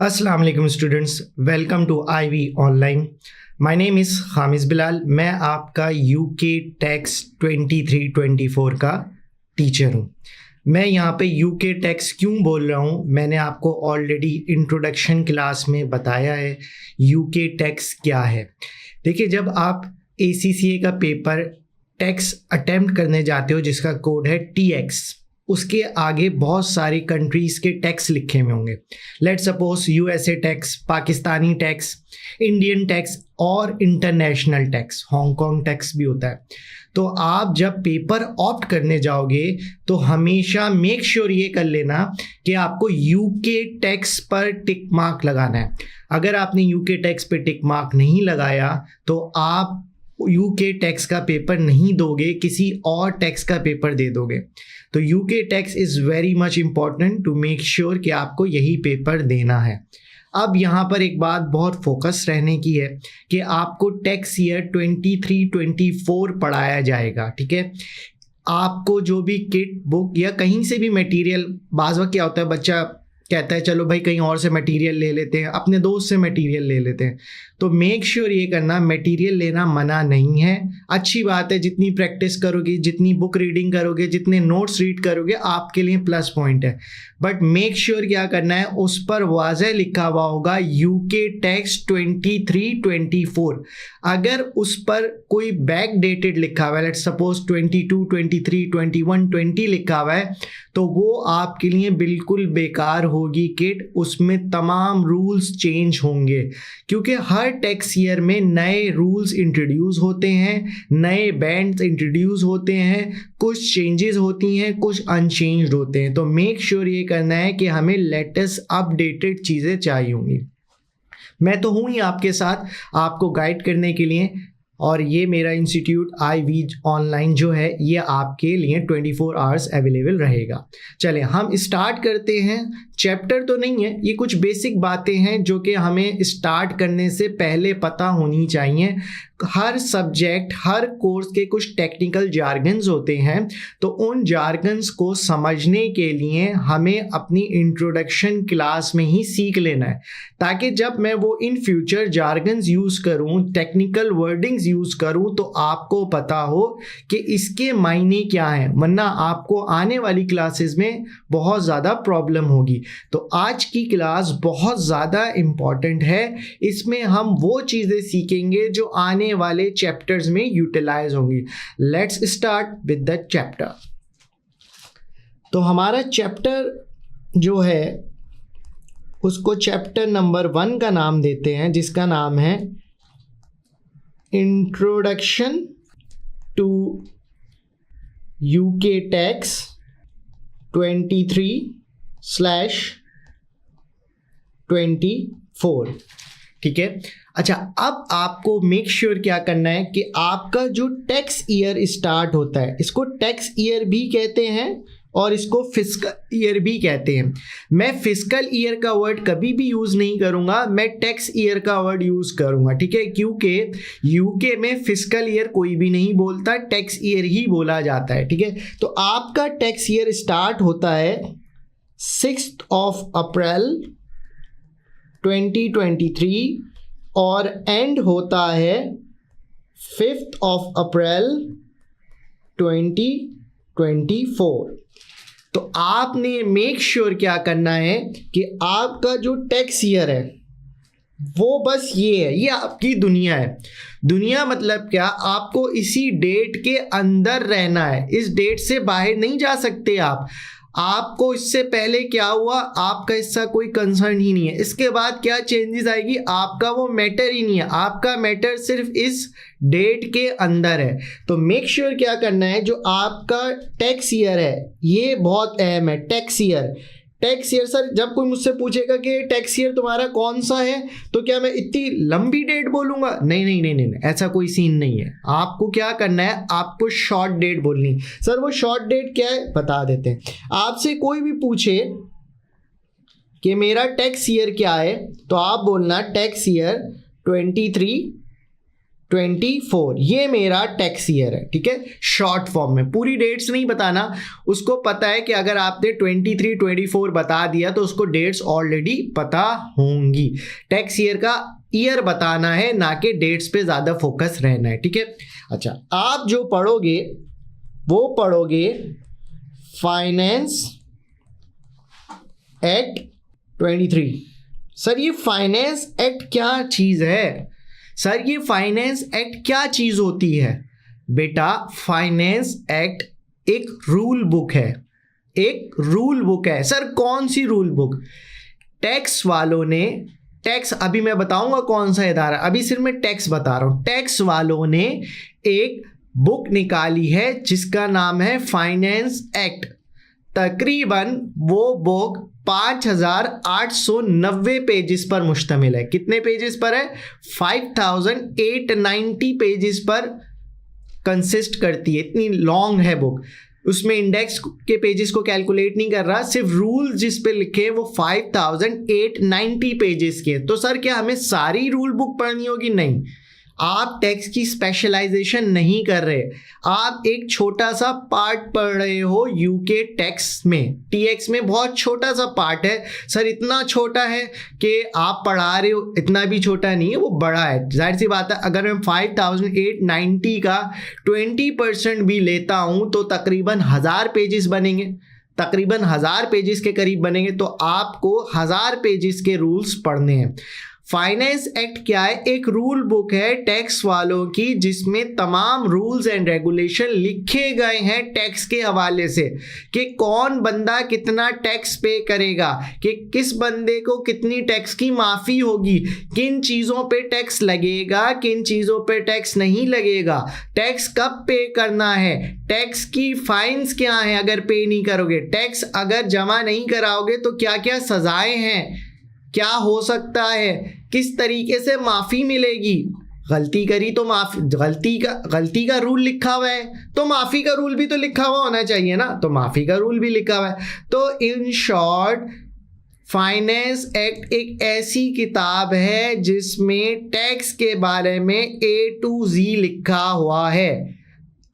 अस्सलाम वालेकुम students, welcome to IV online. My name is Hamiz Bilal. मैं आपका यूके टैक्स 23-24 का टीचर हूँ। मैं यहाँ पे यूके टैक्स क्यों बोल रहा हूँ, मैंने आपको ऑलरेडी इंट्रोडक्शन क्लास में बताया है यूके टैक्स क्या है। देखिए, जब आप ACCA का पेपर टैक्स अटेम्प्ट करने जाते हो जिसका कोड है TX, उसके आगे बहुत सारी कंट्रीज़ के टैक्स लिखे हुए होंगे। Let suppose USA tax, Pakistani tax, Indian tax और इंटरनेशनल टैक्स, हांगकांग टैक्स भी होता है। तो आप जब पेपर ऑप्ट करने जाओगे तो हमेशा मेक श्योर ये कर लेना कि आपको यूके टैक्स पर टिक मार्क लगाना है। अगर आपने यूके टैक्स पे टिक मार्क नहीं लगाया तो आप यूके टैक्स का पेपर नहीं दोगे, किसी और टैक्स का पेपर दे दोगे। तो UK tax is very much important to make sure कि आपको यही पेपर देना है। अब यहाँ पर एक बात बहुत फोकस रहने की है कि आपको टैक्स ईयर 23-24 पढ़ाया जाएगा, ठीक है। आपको जो भी किट बुक या कहीं से भी मटेरियल, बाज़ वक्त क्या होता है, बच्चा कहता है चलो भाई कहीं और से मटेरियल ले लेते हैं, अपने दोस्त से मटेरियल ले लेते हैं। तो मेक श्योर ये करना, मटेरियल लेना मना नहीं है, अच्छी बात है। जितनी प्रैक्टिस करोगे, जितनी बुक रीडिंग करोगे, जितने नोट्स रीड करोगे, आपके लिए प्लस पॉइंट है। बट मेक श्योर क्या करना है, उस पर वाज़ह लिखा हुआ होगा यूके टैक्स 23-24। अगर उस पर कोई बैक डेटेड लिखा हुआ है, लेट्स सपोज 22, 23, 21, 20 लिखा हुआ है, तो वो आपके लिए बिल्कुल बेकार होगी किट। उसमें तमाम रूल्स चेंज होंगे क्योंकि हर टैक्स ईयर में नए रूल्स इंट्रोड्यूस होते हैं, नए बैंड्स इंट्रोड्यूस होते हैं, कुछ चेंजेस होती हैं, कुछ अनचेंज्ड होते हैं। तो मेक श्योर ये करना है कि हमें लेटेस्ट अपडेटेड चीज़ें चाहिए होंगी। मैं तो हूँ ही आपके साथ, आपको गाइड करने के लिए, और ये मेरा इंस्टीट्यूट आईवी ऑनलाइन जो है ये आपके लिए 24 आवर्स अवेलेबल रहेगा। चलें हम स्टार्ट करते हैं। चैप्टर तो नहीं है, ये कुछ बेसिक बातें हैं जो कि हमें स्टार्ट करने से पहले पता होनी चाहिए। हर सब्जेक्ट, हर कोर्स के कुछ टेक्निकल जार्गन्स होते हैं, तो उन जार्गन्स को समझने के लिए हमें अपनी इंट्रोडक्शन क्लास में ही सीख लेना है, ताकि जब मैं वो इन फ्यूचर जार्गन्स यूज़ करूँ, टेक्निकल वर्डिंग्स यूज़ करूँ, तो आपको पता हो कि इसके मायने क्या हैं, वरना आपको आने वाली क्लासेस में बहुत ज़्यादा प्रॉब्लम होगी। तो आज की क्लास बहुत ज़्यादा इम्पॉर्टेंट है। इसमें हम वो चीज़ें सीखेंगे जो आने वाले चैप्टर्स में यूटिलाइज होंगी। Let's start with the chapter. तो हमारा चैप्टर जो है उसको चैप्टर नंबर 1 का नाम देते हैं, जिसका नाम है इंट्रोडक्शन टू यूके टैक्स 23/24। ठीक है। अच्छा, अब आपको मेक श्योर क्या करना है कि आपका जो टैक्स ईयर स्टार्ट होता है, इसको टैक्स ईयर भी कहते हैं और इसको फिस्कल ईयर भी कहते हैं। मैं फिस्कल ईयर का वर्ड कभी भी यूज़ नहीं करूँगा, मैं टैक्स ईयर का वर्ड यूज़ करूँगा, ठीक है। क्योंकि यूके में फिस्कल ईयर कोई भी नहीं बोलता, टैक्स ईयर ही बोला जाता है, ठीक है। तो आपका टैक्स ईयर स्टार्ट होता है 6 अप्रैल 2023 और एंड होता है 5 अप्रैल 2024। तो आपने मेक श्योर क्या करना है कि आपका जो टैक्स ईयर है वो बस ये है, ये आपकी दुनिया है। दुनिया मतलब क्या, आपको इसी डेट के अंदर रहना है, इस डेट से बाहर नहीं जा सकते आप। आपको इससे पहले क्या हुआ, आपका इसका कोई कंसर्न ही नहीं है। इसके बाद क्या चेंजेस आएगी, आपका वो मैटर ही नहीं है। आपका मैटर सिर्फ इस डेट के अंदर है। तो मेक श्योर क्या करना है, जो आपका टैक्स ईयर है, ये बहुत अहम है। Tax year, tax year sir, जब कोई मुझसे पूछेगा कि टैक्स ईयर तुम्हारा कौन सा है, तो क्या मैं इतनी लंबी डेट बोलूंगा? नहीं नहीं नहीं नहीं, ऐसा कोई सीन नहीं है। आपको क्या करना है, आपको शॉर्ट डेट बोलनी। सर वो शॉर्ट डेट क्या है, बता देते हैं। आपसे कोई भी पूछे कि मेरा टैक्स ईयर क्या है, तो आप बोलना टैक्स ईयर 23 24 ये मेरा टैक्स ईयर है, ठीक है, शॉर्ट फॉर्म में। पूरी डेट्स नहीं बताना, उसको पता है कि अगर आपने 23 24 बता दिया तो उसको डेट्स ऑलरेडी पता होंगी। टैक्स ईयर का ईयर बताना है, ना कि डेट्स पे ज़्यादा फोकस रहना है, ठीक है। अच्छा, आप जो पढ़ोगे वो पढ़ोगे फाइनेंस एक्ट 23। सर ये फाइनेंस एक्ट क्या चीज़ है? सर ये फाइनेंस एक्ट क्या चीज़ होती है? बेटा फाइनेंस एक्ट एक रूल बुक है, एक रूल बुक है। सर कौन सी रूल बुक? टैक्स वालों ने, टैक्स अभी मैं बताऊंगा कौन सा इदारा, अभी सिर्फ मैं टैक्स बता रहा हूं। टैक्स वालों ने एक बुक निकाली है जिसका नाम है फाइनेंस एक्ट। तकरीबन वो बुक 5890 पेजेस पर मुश्तमिल है। कितने पेजेस पर है? 5890 पेजेस पर कंसिस्ट करती है, इतनी लॉन्ग है बुक। उसमें इंडेक्स के पेजेस को कैलकुलेट नहीं कर रहा, सिर्फ रूल जिस पे लिखे वो 5890 पेजेस के। तो सर क्या हमें सारी रूल बुक पढ़नी होगी? नहीं, आप टैक्स की स्पेशलाइजेशन नहीं कर रहे, आप एक छोटा सा पार्ट पढ़ रहे हो यूके टैक्स में। टीएक्स में बहुत छोटा सा पार्ट है। सर इतना छोटा है कि आप पढ़ा रहे हो, इतना भी छोटा नहीं है, वो बड़ा है। जाहिर सी बात है, अगर मैं 5890 का 20% भी लेता हूं तो तकरीबन 1000 पेजेस बनेंगे, तकरीबन 1000 पेजेस के करीब बनेंगे। तो आपको 1000 पेजेस के रूल्स पढ़ने हैं। फाइनेंस एक्ट क्या है? एक रूल बुक है टैक्स वालों की, जिसमें तमाम रूल्स एंड रेगुलेशन लिखे गए हैं टैक्स के हवाले से, कि कौन बंदा कितना टैक्स पे करेगा, कि किस बंदे को कितनी टैक्स की माफ़ी होगी, किन चीज़ों पे टैक्स लगेगा, किन चीज़ों पे टैक्स नहीं लगेगा, टैक्स कब पे करना है, टैक्स की फाइन्स क्या हैं अगर पे नहीं करोगे, टैक्स अगर जमा नहीं कराओगे तो क्या क्या सजाएं हैं, क्या हो सकता है, किस तरीके से माफ़ी मिलेगी। गलती करी तो माफ़ी, गलती का रूल लिखा हुआ है तो माफ़ी का रूल भी तो लिखा हुआ होना चाहिए ना, तो माफ़ी का रूल भी लिखा हुआ है। तो इन शॉर्ट फाइनेंस एक्ट एक ऐसी किताब है जिसमें टैक्स के बारे में A to Z लिखा हुआ है।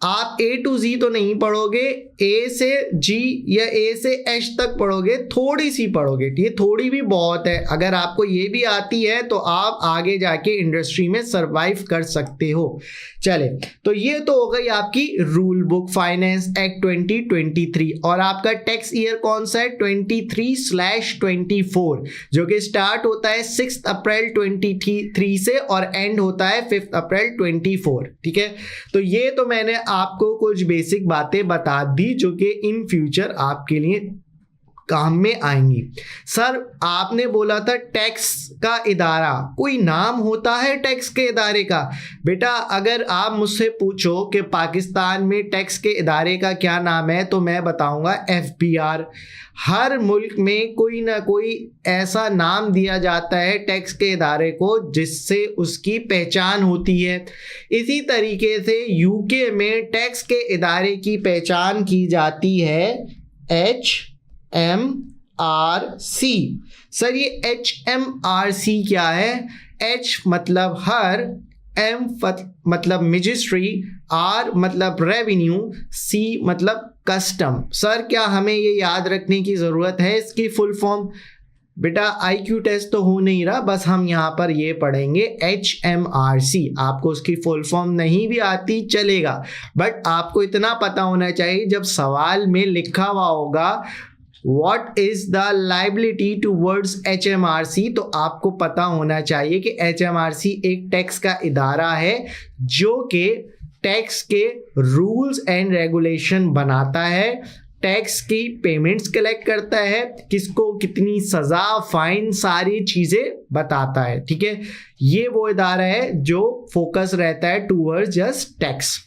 आप A to Z तो नहीं पढ़ोगे, A से G या A से H तक पढ़ोगे, थोड़ी सी पढ़ोगे, ये थोड़ी भी बहुत है। अगर आपको ये भी आती है तो आप आगे जाके इंडस्ट्री में सरवाइव कर सकते हो। चले, तो ये तो हो गई आपकी रूल बुक फाइनेंस एक्ट 2023। और आपका टैक्स ईयर कौन सा है? 23/24, जो कि स्टार्ट होता है 6 अप्रैल 23 से और एंड होता है 5 अप्रैल 24, ठीक है। तो ये तो मैंने आपको कुछ बेसिक बातें बता दी जो कि इन फ्यूचर आपके लिए काम में आएंगी। सर आपने बोला था टैक्स का इदारा, कोई नाम होता है टैक्स के इदारे का? बेटा अगर आप मुझसे पूछो कि पाकिस्तान में टैक्स के इदारे का क्या नाम है तो मैं बताऊंगा FBR। हर मुल्क में कोई ना कोई ऐसा नाम दिया जाता है टैक्स के इदारे को जिससे उसकी पहचान होती है। इसी तरीके से यूके में टैक्स के इदारे की पहचान की जाती है HMRC। सर ये HMRC क्या है? H मतलब हर, M मतलब मजिस्ट्री, R मतलब रेवेन्यू, C मतलब कस्टम। सर क्या हमें ये याद रखने की ज़रूरत है इसकी फुल फॉर्म? बेटा IQ टेस्ट तो हो नहीं रहा, बस हम यहाँ पर ये पढ़ेंगे HMRC। आपको उसकी फुल फॉर्म नहीं भी आती चलेगा, बट आपको इतना पता होना चाहिए जब सवाल में लिखा हुआ होगा What is the liability towards HMRC, तो आपको पता होना चाहिए कि HMRC एक टैक्स का इदारा है जो कि टैक्स के रूल्स एंड रेगुलेशन बनाता है, टैक्स की पेमेंट्स कलेक्ट करता है, किसको कितनी सज़ा, फाइन, सारी चीज़ें बताता है, ठीक है। ये वो इदारा है जो फोकस रहता है टूवर्ड्स जस्ट टैक्स।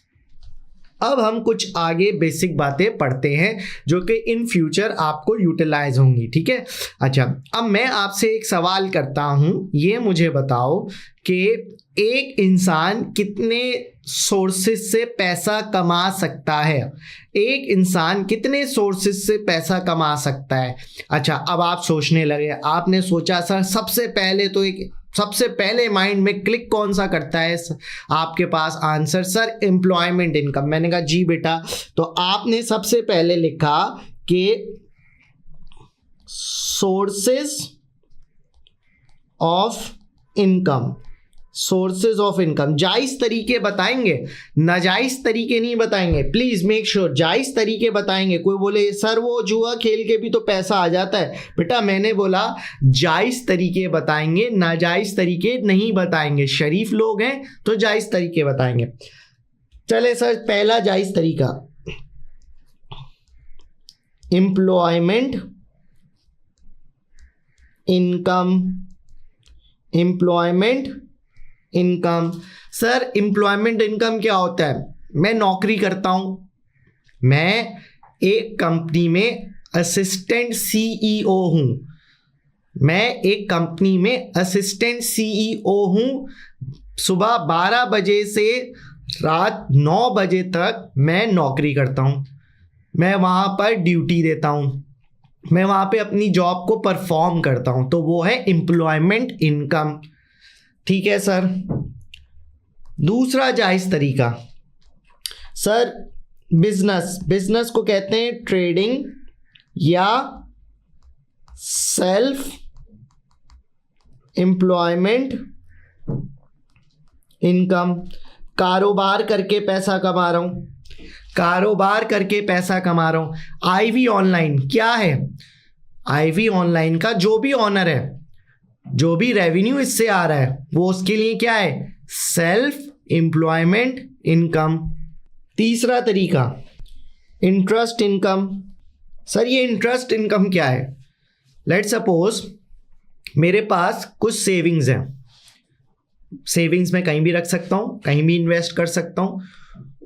अब हम कुछ आगे बेसिक बातें पढ़ते हैं जो कि इन फ्यूचर आपको यूटिलाइज होंगी, ठीक है। अच्छा, अब मैं आपसे एक सवाल करता हूँ, ये मुझे बताओ कि एक इंसान कितने सोर्सेस से पैसा कमा सकता है? एक इंसान कितने सोर्सेस से पैसा कमा सकता है? अच्छा, अब आप सोचने लगे, आपने सोचा सर सबसे पहले तो एक सबसे पहले माइंड में क्लिक कौन सा करता है आपके पास आंसर? Sir employment income. मैंने कहा जी बेटा, तो आपने सबसे पहले लिखा कि sources of income, sources of income. जायज तरीके बताएंगे, नाजायज तरीके नहीं बताएंगे। प्लीज मेक श्योर जायज तरीके बताएंगे। कोई बोले सर वो जुआ खेल के भी तो पैसा आ जाता है। बेटा मैंने बोला जायज तरीके बताएंगे, नाजायज तरीके नहीं बताएंगे। शरीफ लोग हैं तो जायज तरीके बताएंगे। चले सर, पहला जायज तरीका, employment income. Employment income. Sir employment income क्या होता है? मैं नौकरी करता हूं, मैं एक कंपनी में असिस्टेंट सीईओ हूं, मैं एक कंपनी में असिस्टेंट सीईओ हूं। सुबह 12 बजे से रात 9 बजे तक मैं नौकरी करता हूं, मैं वहां पर ड्यूटी देता हूं, मैं वहां पे अपनी जॉब को परफॉर्म करता हूं, तो वो है एम्प्लॉयमेंट इनकम। ठीक है सर। दूसरा जायज तरीका, सर बिजनेस, बिजनेस को कहते हैं ट्रेडिंग या सेल्फ एम्प्लॉयमेंट इनकम। कारोबार करके पैसा कमा रहा हूं, कारोबार करके पैसा कमा रहा हूं। आईवी ऑनलाइन क्या है? आईवी ऑनलाइन का जो भी ऑनर है, जो भी रेवेन्यू इससे आ रहा है, वो उसके लिए क्या है? Self employment income. तीसरा तरीका, इंटरेस्ट इनकम। सर ये इंटरेस्ट इनकम क्या है? लेट्स सपोज मेरे पास कुछ सेविंग्स हैं, सेविंग्स में कहीं भी रख सकता हूं, कहीं भी इन्वेस्ट कर सकता हूं।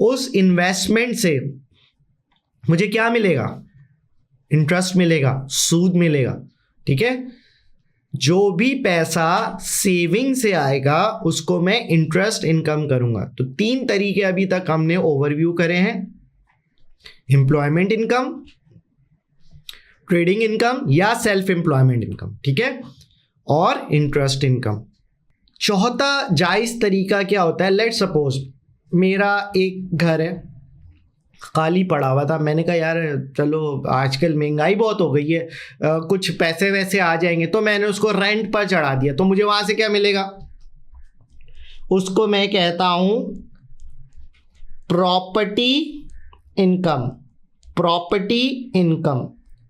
उस इन्वेस्टमेंट से मुझे क्या मिलेगा? इंटरेस्ट मिलेगा, सूद मिलेगा। ठीक है, जो भी पैसा सेविंग से आएगा उसको मैं इंटरेस्ट इनकम करूंगा। तो 3 तरीके अभी तक हमने ओवरव्यू करे हैं, एम्प्लॉयमेंट इनकम, ट्रेडिंग इनकम या सेल्फ एम्प्लॉयमेंट इनकम। ठीक है, और इंटरेस्ट इनकम। चौथा जायज तरीका क्या होता है? लेट्स सपोज मेरा एक घर है, खाली पड़ा हुआ था, मैंने कहा यार चलो आजकल महंगाई बहुत हो गई है, कुछ पैसे वैसे आ जाएंगे, तो मैंने उसको रेंट पर चढ़ा दिया। तो मुझे वहां से क्या मिलेगा? उसको मैं कहता हूं प्रॉपर्टी इनकम, प्रॉपर्टी इनकम।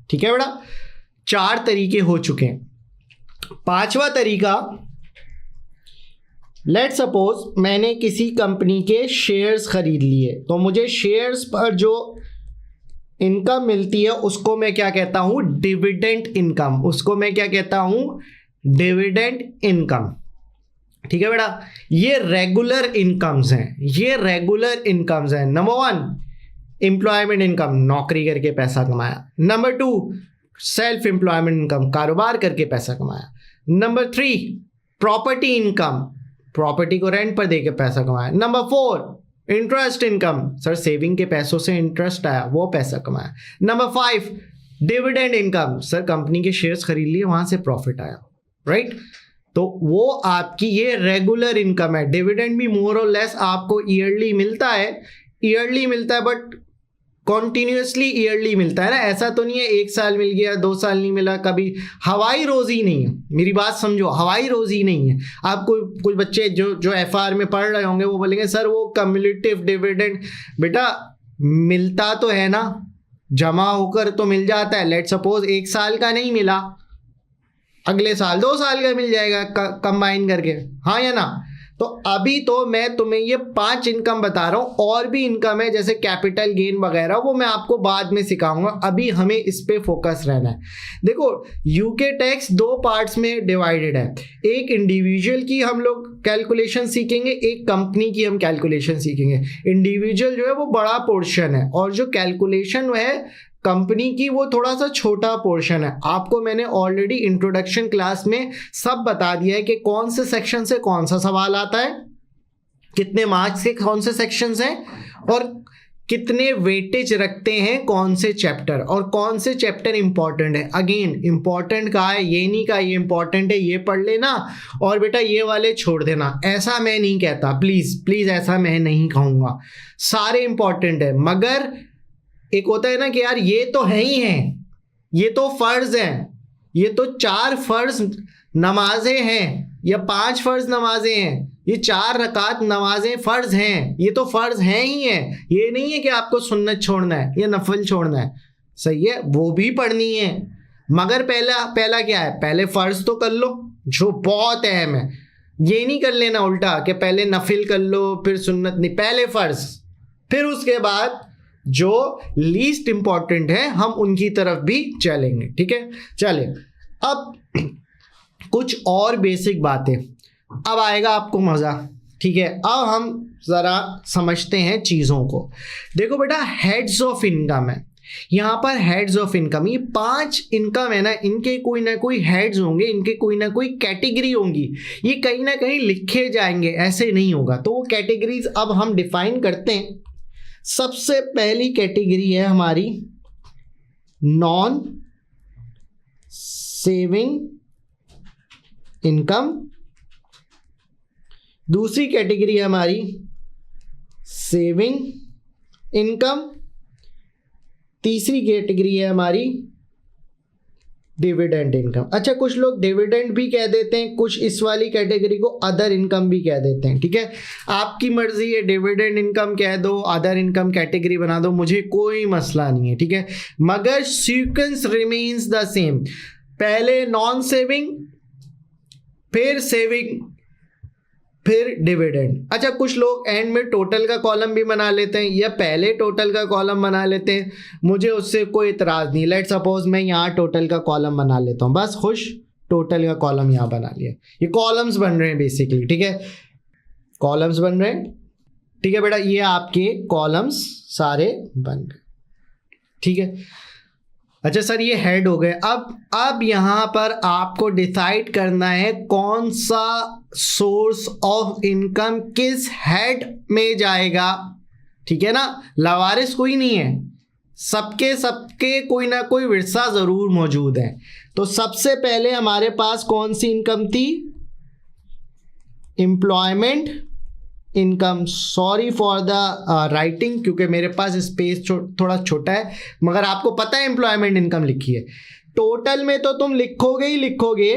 ठीक है बेटा, 4 तरीके हो चुके हैं। 5वां तरीका, लेट सपोज मैंने किसी कंपनी के शेयर्स खरीद लिए, तो मुझे शेयर्स पर जो इनकम मिलती है उसको मैं क्या कहता हूं? Dividend income. उसको मैं क्या कहता हूं? Dividend income. ठीक है बेटा, ये रेगुलर इनकम्स हैं, ये रेगुलर इनकम्स हैं। नंबर 1 एम्प्लॉयमेंट इनकम, नौकरी करके पैसा कमाया। नंबर 2 सेल्फ एम्प्लॉयमेंट इनकम, कारोबार करके पैसा कमाया। नंबर 3 प्रॉपर्टी इनकम, प्रॉपर्टी को रेंट पर देके पैसा कमाया। Number 4 interest income, sir saving के पैसों से इंटरेस्ट आया, वो पैसा कमाया। Number 5 dividend income, sir company के शेयर्स खरीद लिए, वहां से प्रॉफिट आया। राइट, तो वो आपकी ये रेगुलर इनकम है। डिविडेंड भी मोर और लेस आपको ईयरली मिलता है, ईयरली मिलता है, बट कॉन्टिन्यूसली ईयरली मिलता है ना। ऐसा तो नहीं है 1 साल मिल गया 2 साल नहीं मिला, कभी हवाई रोजी नहीं है। मेरी बात समझो, हवाई रोजी नहीं है। आपको कुछ बच्चे जो एफआर में पढ़ रहे होंगे वो बोलेंगे सर वो कम्युलेटिव डिविडेंड, बेटा मिलता तो है ना, जमा होकर तो मिल जाता है। लेट सपोज 1 साल का नहीं मिला, अगले साल 2 साल का मिल जाएगा कंबाइन करके, हाँ या ना। तो अभी तो मैं तुम्हें ये 5 इनकम बता रहा हूं, और भी इनकम है जैसे कैपिटल गेन वगैरह, वो मैं आपको बाद में सिखाऊंगा। अभी हमें इस पे फोकस रहना है। देखो यूके टैक्स 2 पार्ट्स में डिवाइडेड है, एक इंडिविजुअल की हम लोग कैलकुलेशन सीखेंगे, एक कंपनी की हम कैलकुलेशन सीखेंगे। इंडिविजुअल जो है वो बड़ा पोर्शन है, और जो कैलकुलेशन है कंपनी की वो थोड़ा सा छोटा पोर्शन है। आपको मैंने ऑलरेडी इंट्रोडक्शन क्लास में सब बता दिया है कि कौन से सेक्शन से कौन सा सवाल आता है, कितने मार्क्स के कौन से सेक्शंस हैं, और कितने वेटेज रखते हैं कौन से चैप्टर, और कौन से चैप्टर इंपॉर्टेंट है। अगेन इंपॉर्टेंट कहा है, ये नहीं कहा ये इंपॉर्टेंट है ये पढ़ लेना और बेटा ये वाले छोड़ देना, ऐसा मैं नहीं कहता, प्लीज प्लीज ऐसा मैं नहीं कहूँगा। सारे इंपॉर्टेंट है, मगर एक होता है ना कि यार ये तो है ही है, ये तो फर्ज है, ये तो 4 फर्ज नमाजें हैं या 5 फर्ज नमाजें हैं, ये 4 रकात नमाजें फर्ज हैं, ये तो फर्ज हैं ही हैं। ये नहीं है कि आपको सुन्नत छोड़ना है या नफल छोड़ना है, सही है, वो भी पढ़नी है, मगर पहला क्या है, पहले फर्ज तो कर लो जो बहुत अहम है। ये नहीं कर लेना उल्टा कि पहले नफिल कर लो फिर सुन्नत, नहीं, पहले फर्ज, फिर उसके बाद जो लीस्ट इंपॉर्टेंट है हम उनकी तरफ भी चलेंगे। ठीक है, चले अब कुछ और बेसिक बातें, अब आएगा आपको मज़ा। ठीक है, अब हम ज़रा समझते हैं चीज़ों को। देखो बेटा, हेड्स ऑफ इनकम है यहाँ पर, हेड्स ऑफ इनकम, ये 5 इनकम है ना, इनके कोई ना कोई हेड्स होंगे, इनके कोई ना कोई कैटेगरी होंगी, ये कहीं ना कहीं लिखे जाएंगे, ऐसे नहीं होगा। तो वो कैटेगरीज अब हम डिफाइन करते हैं। सबसे पहली कैटेगरी है हमारी नॉन सेविंग इनकम, दूसरी कैटेगरी है हमारी सेविंग इनकम, तीसरी कैटेगरी है हमारी डिविडेंड इनकम। अच्छा, कुछ लोग डिविडेंड भी कह देते हैं, कुछ इस वाली कैटेगरी को अदर इनकम भी कह देते हैं। ठीक है, आपकी मर्जी है, डिविडेंड इनकम कह दो, अदर इनकम कैटेगरी बना दो, मुझे कोई मसला नहीं है। ठीक है, मगर सीक्वेंस रिमेन्स द सेम, पहले नॉन सेविंग, फिर सेविंग, फिर डिविडेंड। अच्छा, कुछ लोग एंड में टोटल का कॉलम भी बना लेते हैं या पहले टोटल का कॉलम बना लेते हैं, मुझे उससे कोई इतराज़ नहीं। लेट सपोज मैं यहाँ टोटल का कॉलम बना लेता हूँ, बस खुश, टोटल का कॉलम यहाँ बना लिया, ये कॉलम्स बन रहे हैं बेसिकली। ठीक है, कॉलम्स बन रहे हैं। ठीक है बेटा, ये आपके कॉलम्स सारे बन गए। ठीक है, अच्छा सर ये हेड हो गए। अब यहाँ पर आपको डिसाइड करना है कौन सा सोर्स ऑफ इनकम किस हेड में जाएगा। ठीक है ना, लावारिस कोई नहीं है, सबके कोई ना कोई विरसा ज़रूर मौजूद है। तो सबसे पहले हमारे पास कौन सी इनकम थी, employment income. Sorry for the writing, क्योंकि मेरे पास स्पेस थोड़ा छोटा है, मगर आपको पता है एम्प्लॉयमेंट इनकम लिखी है। टोटल में तो तुम लिखोगे ही लिखोगे,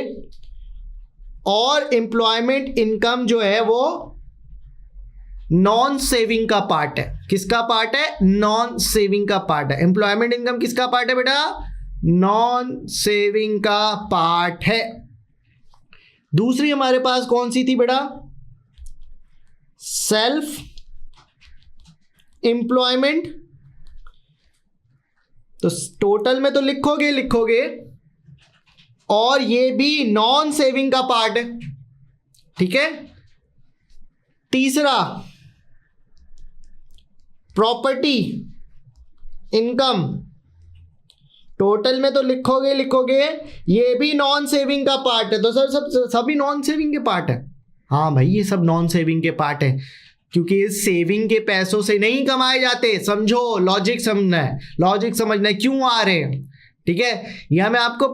और एम्प्लॉयमेंट इनकम जो है वो नॉन सेविंग का पार्ट है। किसका पार्ट है, नॉन सेविंग का पार्ट है। एम्प्लॉयमेंट इनकम किसका पार्ट है बेटा, नॉन सेविंग का पार्ट है। दूसरी हमारे पास कौन सी थी बेटा, सेल्फ एम्प्लॉयमेंट। तो टोटल में तो लिखोगे और ये भी नॉन सेविंग का पार्ट है। ठीक है, तीसरा प्रॉपर्टी इनकम, टोटल में तो लिखोगे ये भी नॉन सेविंग का पार्ट है। तो सर सभी नॉन सेविंग के पार्ट है। हाँ भाई, ये सब नॉन सेविंग के पार्ट है, क्योंकि ये सेविंग के पैसों से नहीं कमाए जाते। समझो, लॉजिक समझना है क्यों आ रहे हैं। ठीक है, यह मैं आपको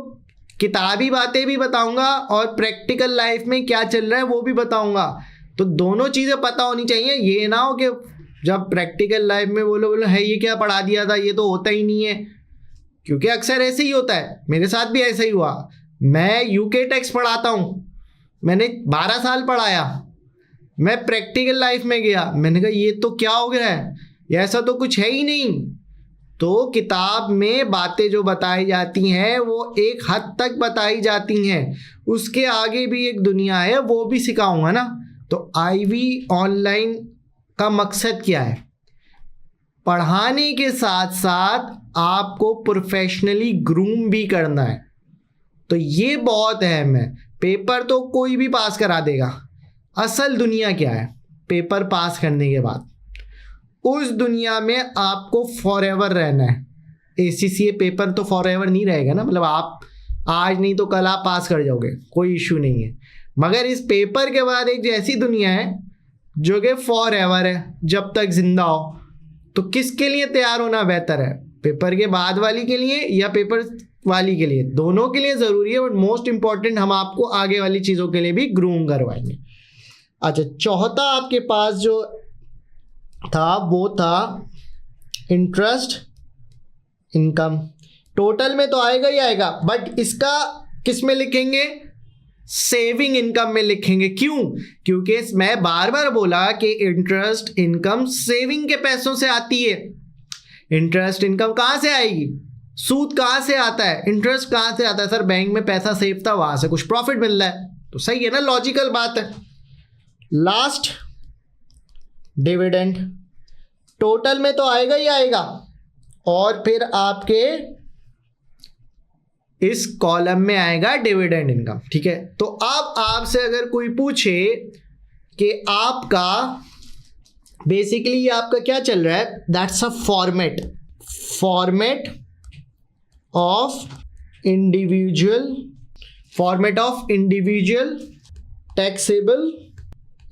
किताबी बातें भी बताऊंगा और प्रैक्टिकल लाइफ में क्या चल रहा है वो भी बताऊंगा। तो दोनों चीज़ें पता होनी चाहिए, ये ना हो कि जब प्रैक्टिकल लाइफ में बोलो है ये क्या पढ़ा दिया था, ये तो होता ही नहीं है। क्योंकि अक्सर ऐसे ही होता है, मेरे साथ भी ऐसा ही हुआ। मैं यूके टैक्स पढ़ाता हूँ, मैंने 12 साल पढ़ाया, मैं प्रैक्टिकल लाइफ में गया, मैंने कहा ये तो क्या हो गया है, ऐसा तो कुछ है ही नहीं। तो किताब में बातें जो बताई जाती हैं वो एक हद तक बताई जाती हैं, उसके आगे भी एक दुनिया है, वो भी सिखाऊंगा ना। तो आईवी ऑनलाइन का मकसद क्या है, पढ़ाने के साथ साथ आपको प्रोफेशनली ग्रूम भी करना है। तो ये बहुत अहम है। पेपर तो कोई भी पास करा देगा, असल दुनिया क्या है, पेपर पास करने के बाद उस दुनिया में आपको फॉरएवर रहना है। एसीसीए पेपर तो फॉरएवर नहीं रहेगा ना, मतलब आप आज नहीं तो कल आप पास कर जाओगे, कोई इशू नहीं है। मगर इस पेपर के बाद एक ऐसी दुनिया है जो कि फॉरएवर है, जब तक जिंदा हो। तो किसके लिए तैयार होना बेहतर है, पेपर के बाद वाली के लिए या पेपर वाली के लिए? दोनों के लिए ज़रूरी है, बट मोस्ट इंपॉर्टेंट हम आपको आगे वाली चीज़ों के लिए भी ग्रूम करवाएंगे। अच्छा, चौथा आपके पास जो था वो था इंटरेस्ट इनकम। टोटल में तो आएगा ही आएगा, बट इसका किस में लिखेंगे? सेविंग इनकम में लिखेंगे। क्यों? क्योंकि मैं बार बार बोला कि इंटरेस्ट इनकम सेविंग के पैसों से आती है। इंटरेस्ट इनकम कहाँ से आएगी? सूद कहाँ से आता है? इंटरेस्ट कहाँ से आता है? सर बैंक में पैसा सेव था, वहां से कुछ प्रॉफिट मिल रहा है, तो सही है ना, लॉजिकल बात है। लास्ट डिविडेंड, टोटल में तो आएगा ही आएगा, और फिर आपके इस कॉलम में आएगा डिविडेंड इनकम। ठीक है, तो अब आपसे अगर कोई पूछे कि आपका बेसिकली आपका क्या चल रहा है, that's a format of individual taxable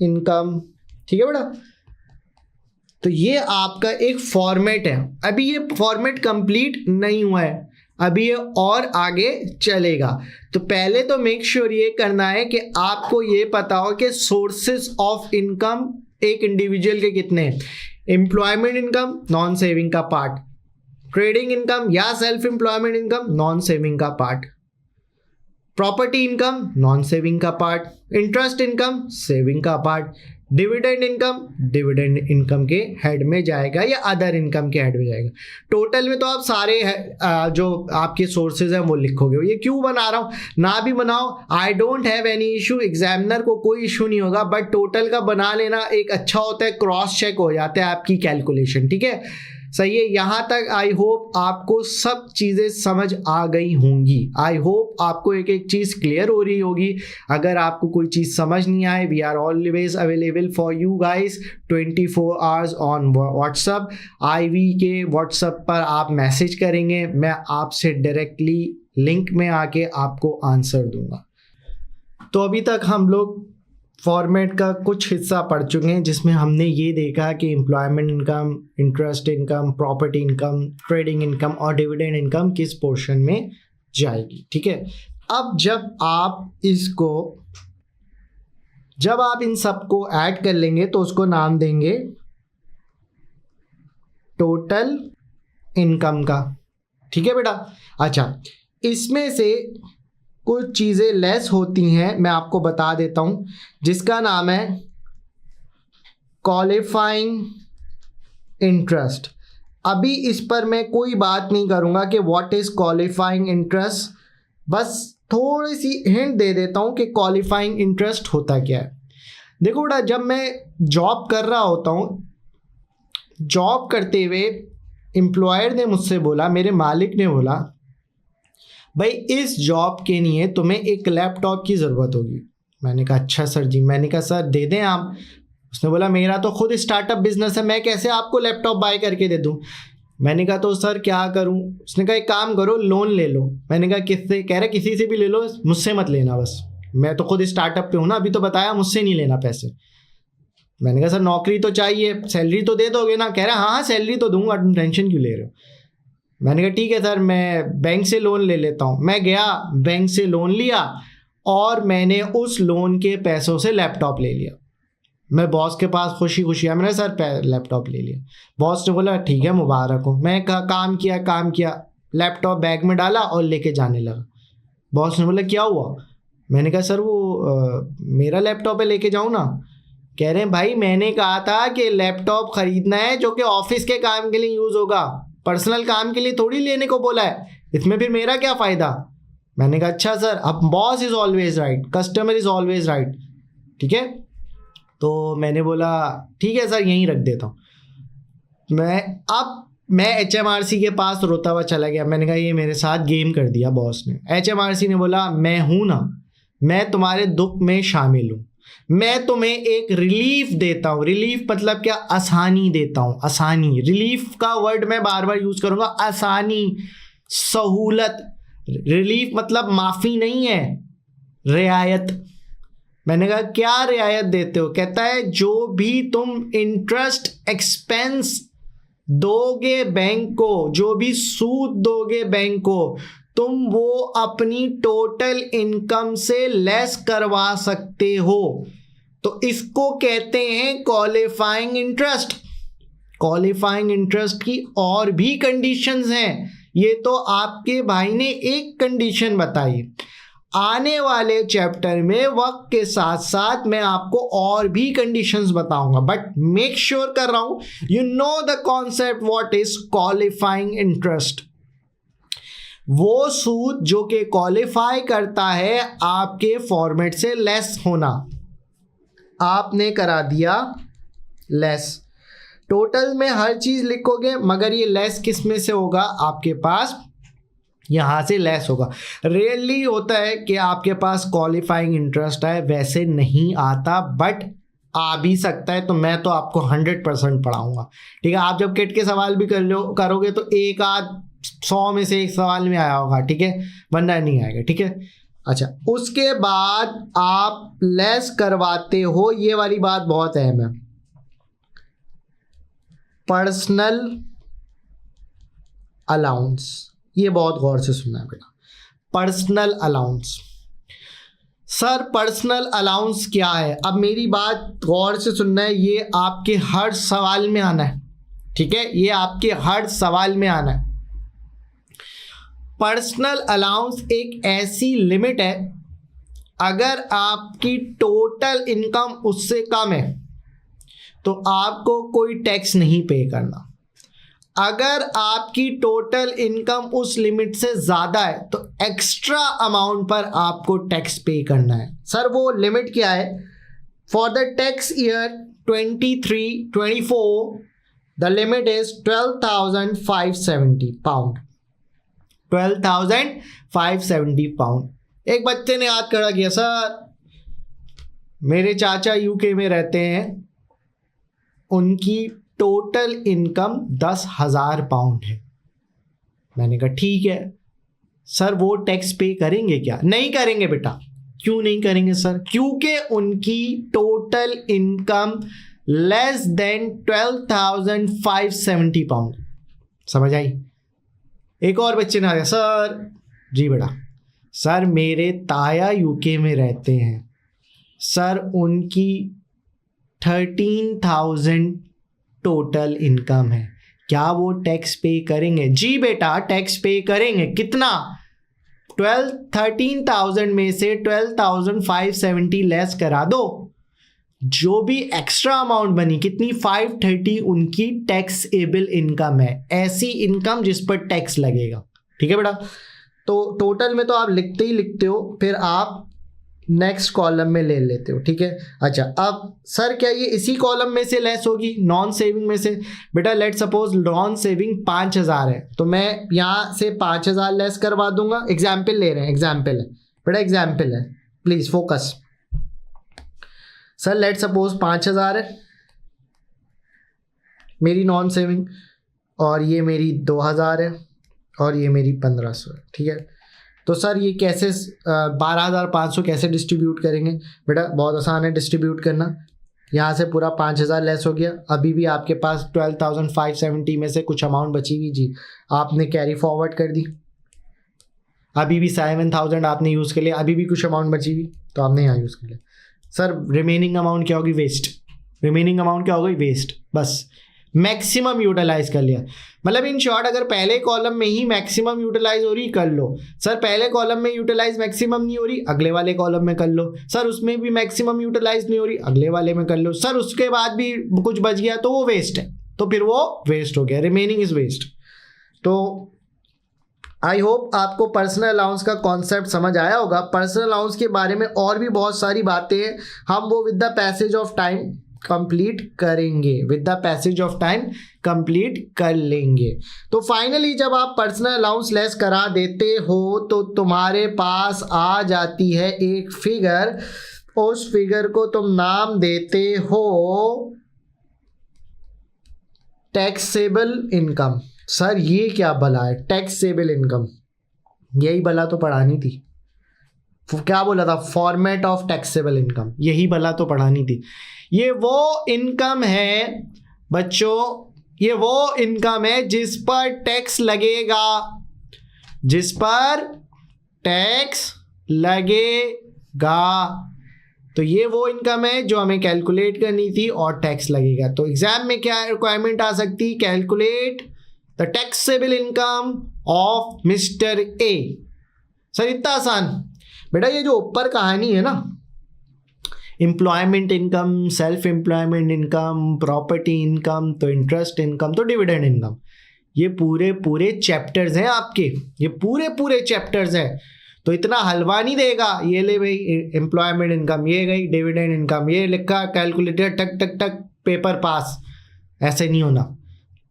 income. ठीक है बेटा, तो ये आपका एक फॉर्मेट है। अभी ये फॉर्मेट कंप्लीट नहीं हुआ है, अभी ये और आगे चलेगा। तो पहले तो मेक श्योर ये करना है कि आपको ये पता हो कि सोर्सेस ऑफ इनकम एक इंडिविजुअल के कितने हैं। एम्प्लॉयमेंट इनकम नॉन सेविंग का पार्ट, ट्रेडिंग इनकम या self employment income non saving का part, property income non saving का पार्ट, इंटरेस्ट इनकम सेविंग का पार्ट, डिविडेंड इनकम के हेड में जाएगा या अदर इनकम के हेड में जाएगा। टोटल में तो आप सारे जो आपके सोर्सेज हैं वो लिखोगे। ये क्यों बना रहा हूँ, ना भी बनाओ, I don't have any issue, examiner को कोई इशू नहीं होगा, बट टोटल का बना लेना एक अच्छा होता है, क्रॉस चेक हो जाता है आपकी कैलकुलेशन। ठीक है, सही है। यहाँ तक आई होप आपको सब चीज़ें समझ आ गई होंगी। आई होप आपको एक एक चीज़ क्लियर हो रही होगी। अगर आपको कोई चीज़ समझ नहीं आए, we are always available for you guys 24 hours on WhatsApp. IV के व्हाट्सअप पर आप मैसेज करेंगे, मैं आपसे डायरेक्टली लिंक में आके आपको आंसर दूंगा। तो अभी तक हम लोग फॉर्मेट का कुछ हिस्सा पढ़ चुके हैं, जिसमें हमने ये देखा कि employment income, interest income, property income, trading income और डिविडेंड इनकम किस पोर्शन में जाएगी। ठीक है, अब जब आप इन सबको ऐड कर लेंगे तो उसको नाम देंगे टोटल इनकम का। ठीक है बेटा। अच्छा, इसमें से कुछ चीज़ें लेस होती हैं, मैं आपको बता देता हूं, जिसका नाम है क्वालिफाइंग इंटरेस्ट। अभी इस पर मैं कोई बात नहीं करूंगा कि व्हाट इज क्वालिफाइंग इंटरेस्ट, बस थोड़ी सी हिंट दे देता हूं कि क्वालिफाइंग इंटरेस्ट होता क्या है। देखो बेटा, जब मैं जॉब कर रहा होता हूं, जॉब करते हुए एम्प्लॉयर ने मुझसे बोला, मेरे मालिक ने बोला, भाई इस जॉब के लिए तुम्हें एक लैपटॉप की ज़रूरत होगी। मैंने कहा अच्छा सर जी। मैंने कहा सर दे दें आप। उसने बोला मेरा तो खुद स्टार्टअप बिजनेस है, मैं कैसे आपको लैपटॉप बाय करके दे दूं। मैंने कहा तो सर क्या करूं। उसने कहा एक काम करो, लोन ले लो। मैंने कहा किससे? कह रहे किसी से भी ले लो, मुझसे मत लेना, बस मैं तो खुद स्टार्टअप पे हूँ ना, अभी तो बताया, मुझसे नहीं लेना पैसे। मैंने कहा सर नौकरी तो चाहिए, सैलरी तो दे दोगे ना? कह रहा हाँ सैलरी तो दूंगा, तुम टेंशन क्यों ले रहे हो। मैंने कहा ठीक है सर, मैं बैंक से लोन ले लेता हूँ। मैं गया, बैंक से लोन लिया और मैंने उस लोन के पैसों से लैपटॉप ले लिया। मैं बॉस के पास खुशी खुशी आया, मैंने सर लैपटॉप ले लिया। बॉस ने बोला ठीक है मुबारक हो। मैं काम किया, लैपटॉप बैग में डाला और लेके जाने लगा। बॉस ने बोला क्या हुआ? मैंने कहा सर वो मेरा लैपटॉप है, लेके जाऊँ ना? कह रहे हैं भाई मैंने कहा था कि लैपटॉप खरीदना है जो कि ऑफिस के काम के लिए यूज़ होगा, पर्सनल काम के लिए थोड़ी लेने को बोला है, इसमें फिर मेरा क्या फ़ायदा। मैंने कहा अच्छा सर। अब boss is always right, customer is always right. ठीक है, तो मैंने बोला ठीक है सर यहीं रख देता हूँ। मैं HMRC के पास रोता हुआ चला गया। मैंने कहा ये मेरे साथ गेम कर दिया बॉस ने। HMRC ने बोला मैं हूँ ना, मैं तुम्हारे दुख में शामिल हूँ, मैं तुम्हें एक रिलीफ देता हूँ। रिलीफ मतलब क्या? आसानी देता हूँ, आसानी। रिलीफ का वर्ड मैं बार बार यूज करूंगा, आसानी, सहूलत। रिलीफ मतलब माफी नहीं है, रियायत। मैंने कहा क्या रियायत देते हो? कहता है जो भी तुम इंटरेस्ट एक्सपेंस दोगे बैंक को, जो भी सूद दोगे बैंक को, तुम वो अपनी टोटल इनकम से लेस करवा सकते हो। तो इसको कहते हैं क्वालिफाइंग इंटरेस्ट। क्वालिफाइंग इंटरेस्ट की और भी कंडीशंस हैं, ये तो आपके भाई ने एक कंडीशन बताई। आने वाले चैप्टर में वक्त के साथ साथ मैं आपको और भी कंडीशंस बताऊंगा, बट मेक श्योर कर रहा हूं you know the concept what is qualifying interest. वो सूद जो कि क्वालिफाई करता है आपके फॉर्मेट से लेस होना, आपने करा दिया लेस। टोटल में हर चीज लिखोगे, मगर ये लेस किस में से होगा, आपके पास यहां से लेस होगा। रेयरली होता है कि आपके पास क्वालिफाइंग इंटरेस्ट है, वैसे नहीं आता, बट आ भी सकता है। तो मैं तो आपको 100% पढ़ाऊंगा, ठीक है। आप जब किट के सवाल भी करोगे तो एक आध 100 में से एक सवाल में आया होगा, ठीक है, वरना नहीं आएगा, ठीक है। अच्छा, उसके बाद आप लेस करवाते हो, ये वाली बात बहुत अहम है, पर्सनल अलाउंस। ये बहुत गौर से सुनना है बेटा, personal allowance. Sir personal allowance क्या है? अब मेरी बात गौर से सुनना है, ये आपके हर सवाल में आना है, ठीक है, ये आपके हर सवाल में आना है। पर्सनल अलाउंस एक ऐसी लिमिट है, अगर आपकी टोटल इनकम उससे कम है तो आपको कोई टैक्स नहीं पे करना। अगर आपकी टोटल इनकम उस लिमिट से ज़्यादा है तो एक्स्ट्रा अमाउंट पर आपको टैक्स पे करना है। सर वो लिमिट क्या है? For the tax year 23-24 the limit is 12,570 pound. 12,570 pound. एक बच्चे ने याद करा किया, सर मेरे चाचा यूके में रहते हैं, उनकी टोटल इनकम 10,000 पाउंड है। मैंने कहा ठीक है सर, वो टैक्स पे करेंगे क्या? नहीं करेंगे बेटा। क्यों नहीं करेंगे सर? क्योंकि उनकी total income less then 12,570 pound. समझ आई? एक और बच्चे ने आ गया, सर जी बेटा, सर मेरे ताया यूके में रहते हैं, सर उनकी 13,000 टोटल इनकम है, क्या वो टैक्स पे करेंगे? जी बेटा टैक्स पे करेंगे। कितना? 13,000 में से 12,570 लेस करा दो, जो भी एक्स्ट्रा अमाउंट बनी, कितनी? 530 उनकी टैक्सेबल इनकम है, ऐसी इनकम जिस पर टैक्स लगेगा। ठीक है बेटा, तो टोटल में तो आप लिखते ही लिखते हो, फिर आप नेक्स्ट कॉलम में ले लेते हो। ठीक है। अच्छा, अब सर क्या ये इसी कॉलम में से लेस होगी, नॉन सेविंग में से? बेटा लेट सपोज नॉन सेविंग 5,000 है, तो मैं यहाँ से 5,000 लेस करवा दूंगा। एग्जाम्पल ले रहे हैं, एग्जाम्पल है बेटा, एग्जाम्पल है, please focus. Sir let suppose 5,000 है मेरी नॉन सेविंग, और ये मेरी 2,000 है, और ये मेरी 1,500 है। ठीक है, तो सर ये कैसे 12,500 कैसे डिस्ट्रीब्यूट करेंगे? बेटा बहुत आसान है डिस्ट्रीब्यूट करना। यहाँ से पूरा 5,000 लेस हो गया, अभी भी आपके पास 12,570 में से कुछ अमाउंट बची हुई जी, आपने कैरी फॉरवर्ड कर दी। अभी भी 7,000 आपने यूज़ कर लिया, अभी भी कुछ अमाउंट बची हुई तो आपने यहाँ यूज़ कर लिया। सर रिमेनिंग अमाउंट क्या होगी? वेस्ट। रिमेनिंग अमाउंट क्या होगी? वेस्ट। बस मैक्सिमम यूटिलाइज कर लिया। मतलब इन शॉर्ट, अगर पहले कॉलम में ही मैक्सिमम यूटिलाइज हो रही कर लो। सर पहले कॉलम में यूटिलाइज मैक्सिमम नहीं हो रही, अगले वाले कॉलम में कर लो। सर उसमें भी मैक्सिमम यूटिलाइज नहीं हो रही, अगले वाले में कर लो। सर उसके बाद भी कुछ बच गया तो वो वेस्ट है, तो फिर वो वेस्ट हो गया, रिमेनिंग इज वेस्ट। तो आई होप आपको पर्सनल अलाउंस का कॉन्सेप्ट समझ आया होगा। पर्सनल अलाउंस के बारे में और भी बहुत सारी बातें हैं, हम वो with the passage of time complete करेंगे, with the passage of time complete कर लेंगे। तो फाइनली जब आप पर्सनल अलाउंस लेस करा देते हो तो तुम्हारे पास आ जाती है एक फिगर, उस फिगर को तुम नाम देते हो टैक्सेबल इनकम। सर ये क्या भला है टैक्सेबल इनकम? यही भला तो पढ़ानी थी। क्या बोला था? फॉर्मेट ऑफ टैक्सेबल इनकम, यही भला तो पढ़ानी थी। ये वो इनकम है बच्चों ये वो इनकम है जिस पर टैक्स लगेगा, जिस पर टैक्स लगेगा। तो ये वो इनकम है जो हमें कैलकुलेट करनी थी और टैक्स लगेगा। तो एग्जाम में क्या रिक्वायरमेंट आ सकती, calculate the taxable income of mister A. Sir इतना आसान बेटा, ये जो ऊपर कहानी है ना, employment income, self employment income, property income, तो इंटरेस्ट इनकम, तो डिविडेंड इनकम, ये पूरे पूरे चैप्टर्स हैं आपके, ये पूरे पूरे चैप्टर्स हैं। तो इतना हलवा नहीं देगा, ये ले भाई एम्प्लॉयमेंट इनकम, ये गई डिविडेंड इनकम, ये लिखा कैलकुलेटर, टक टक टक पेपर पास, ऐसे नहीं होना।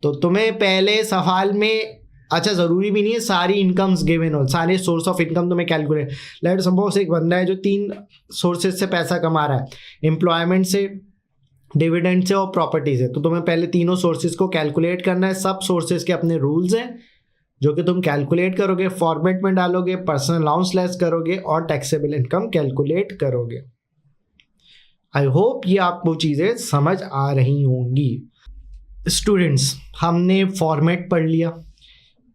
तो तुम्हें पहले सवाल में, अच्छा ज़रूरी भी नहीं है सारी इनकम्स गिवन हो, सारे सोर्स ऑफ इनकम तुम्हें कैलकुलेट, लेट सपोज एक बंदा है जो 3 सोर्सेज से पैसा कमा रहा है, एम्प्लॉयमेंट से, डिविडेंड से और प्रॉपर्टी से। तो तुम्हें पहले तीनों सोर्सेज को कैलकुलेट करना है। सब सोर्सेज के अपने रूल्स हैं जो कि तुम कैलकुलेट करोगे, फॉर्मेट में डालोगे, पर्सनल अलाउंस लेस करोगे और टैक्सेबल इनकम कैलकुलेट करोगे। आई होप ये आपको चीज़ें समझ आ रही होंगी। स्टूडेंट्स, हमने फॉर्मेट पढ़ लिया,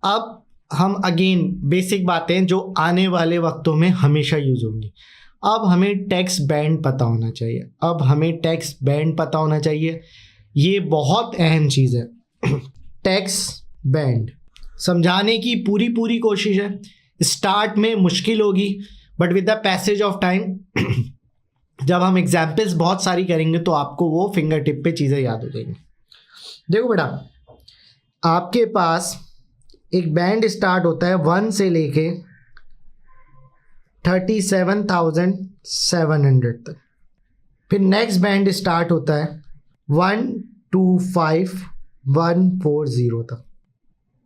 अब हम अगेन बेसिक बातें जो आने वाले वक्तों में हमेशा यूज होंगी। अब हमें टैक्स बैंड पता होना चाहिए, अब हमें टैक्स बैंड पता होना चाहिए, ये बहुत अहम चीज़ है। टैक्स बैंड समझाने की पूरी कोशिश है। स्टार्ट में मुश्किल होगी, but with the passage of time जब हम एग्जाम्पल्स बहुत सारी करेंगे तो आपको वो फिंगर टिप पे चीज़ें याद हो जाएंगी। देखो बेटा, आपके पास एक बैंड स्टार्ट होता है 1 से लेके 37,700 तक। फिर नेक्स्ट बैंड स्टार्ट होता है 125,140 तक।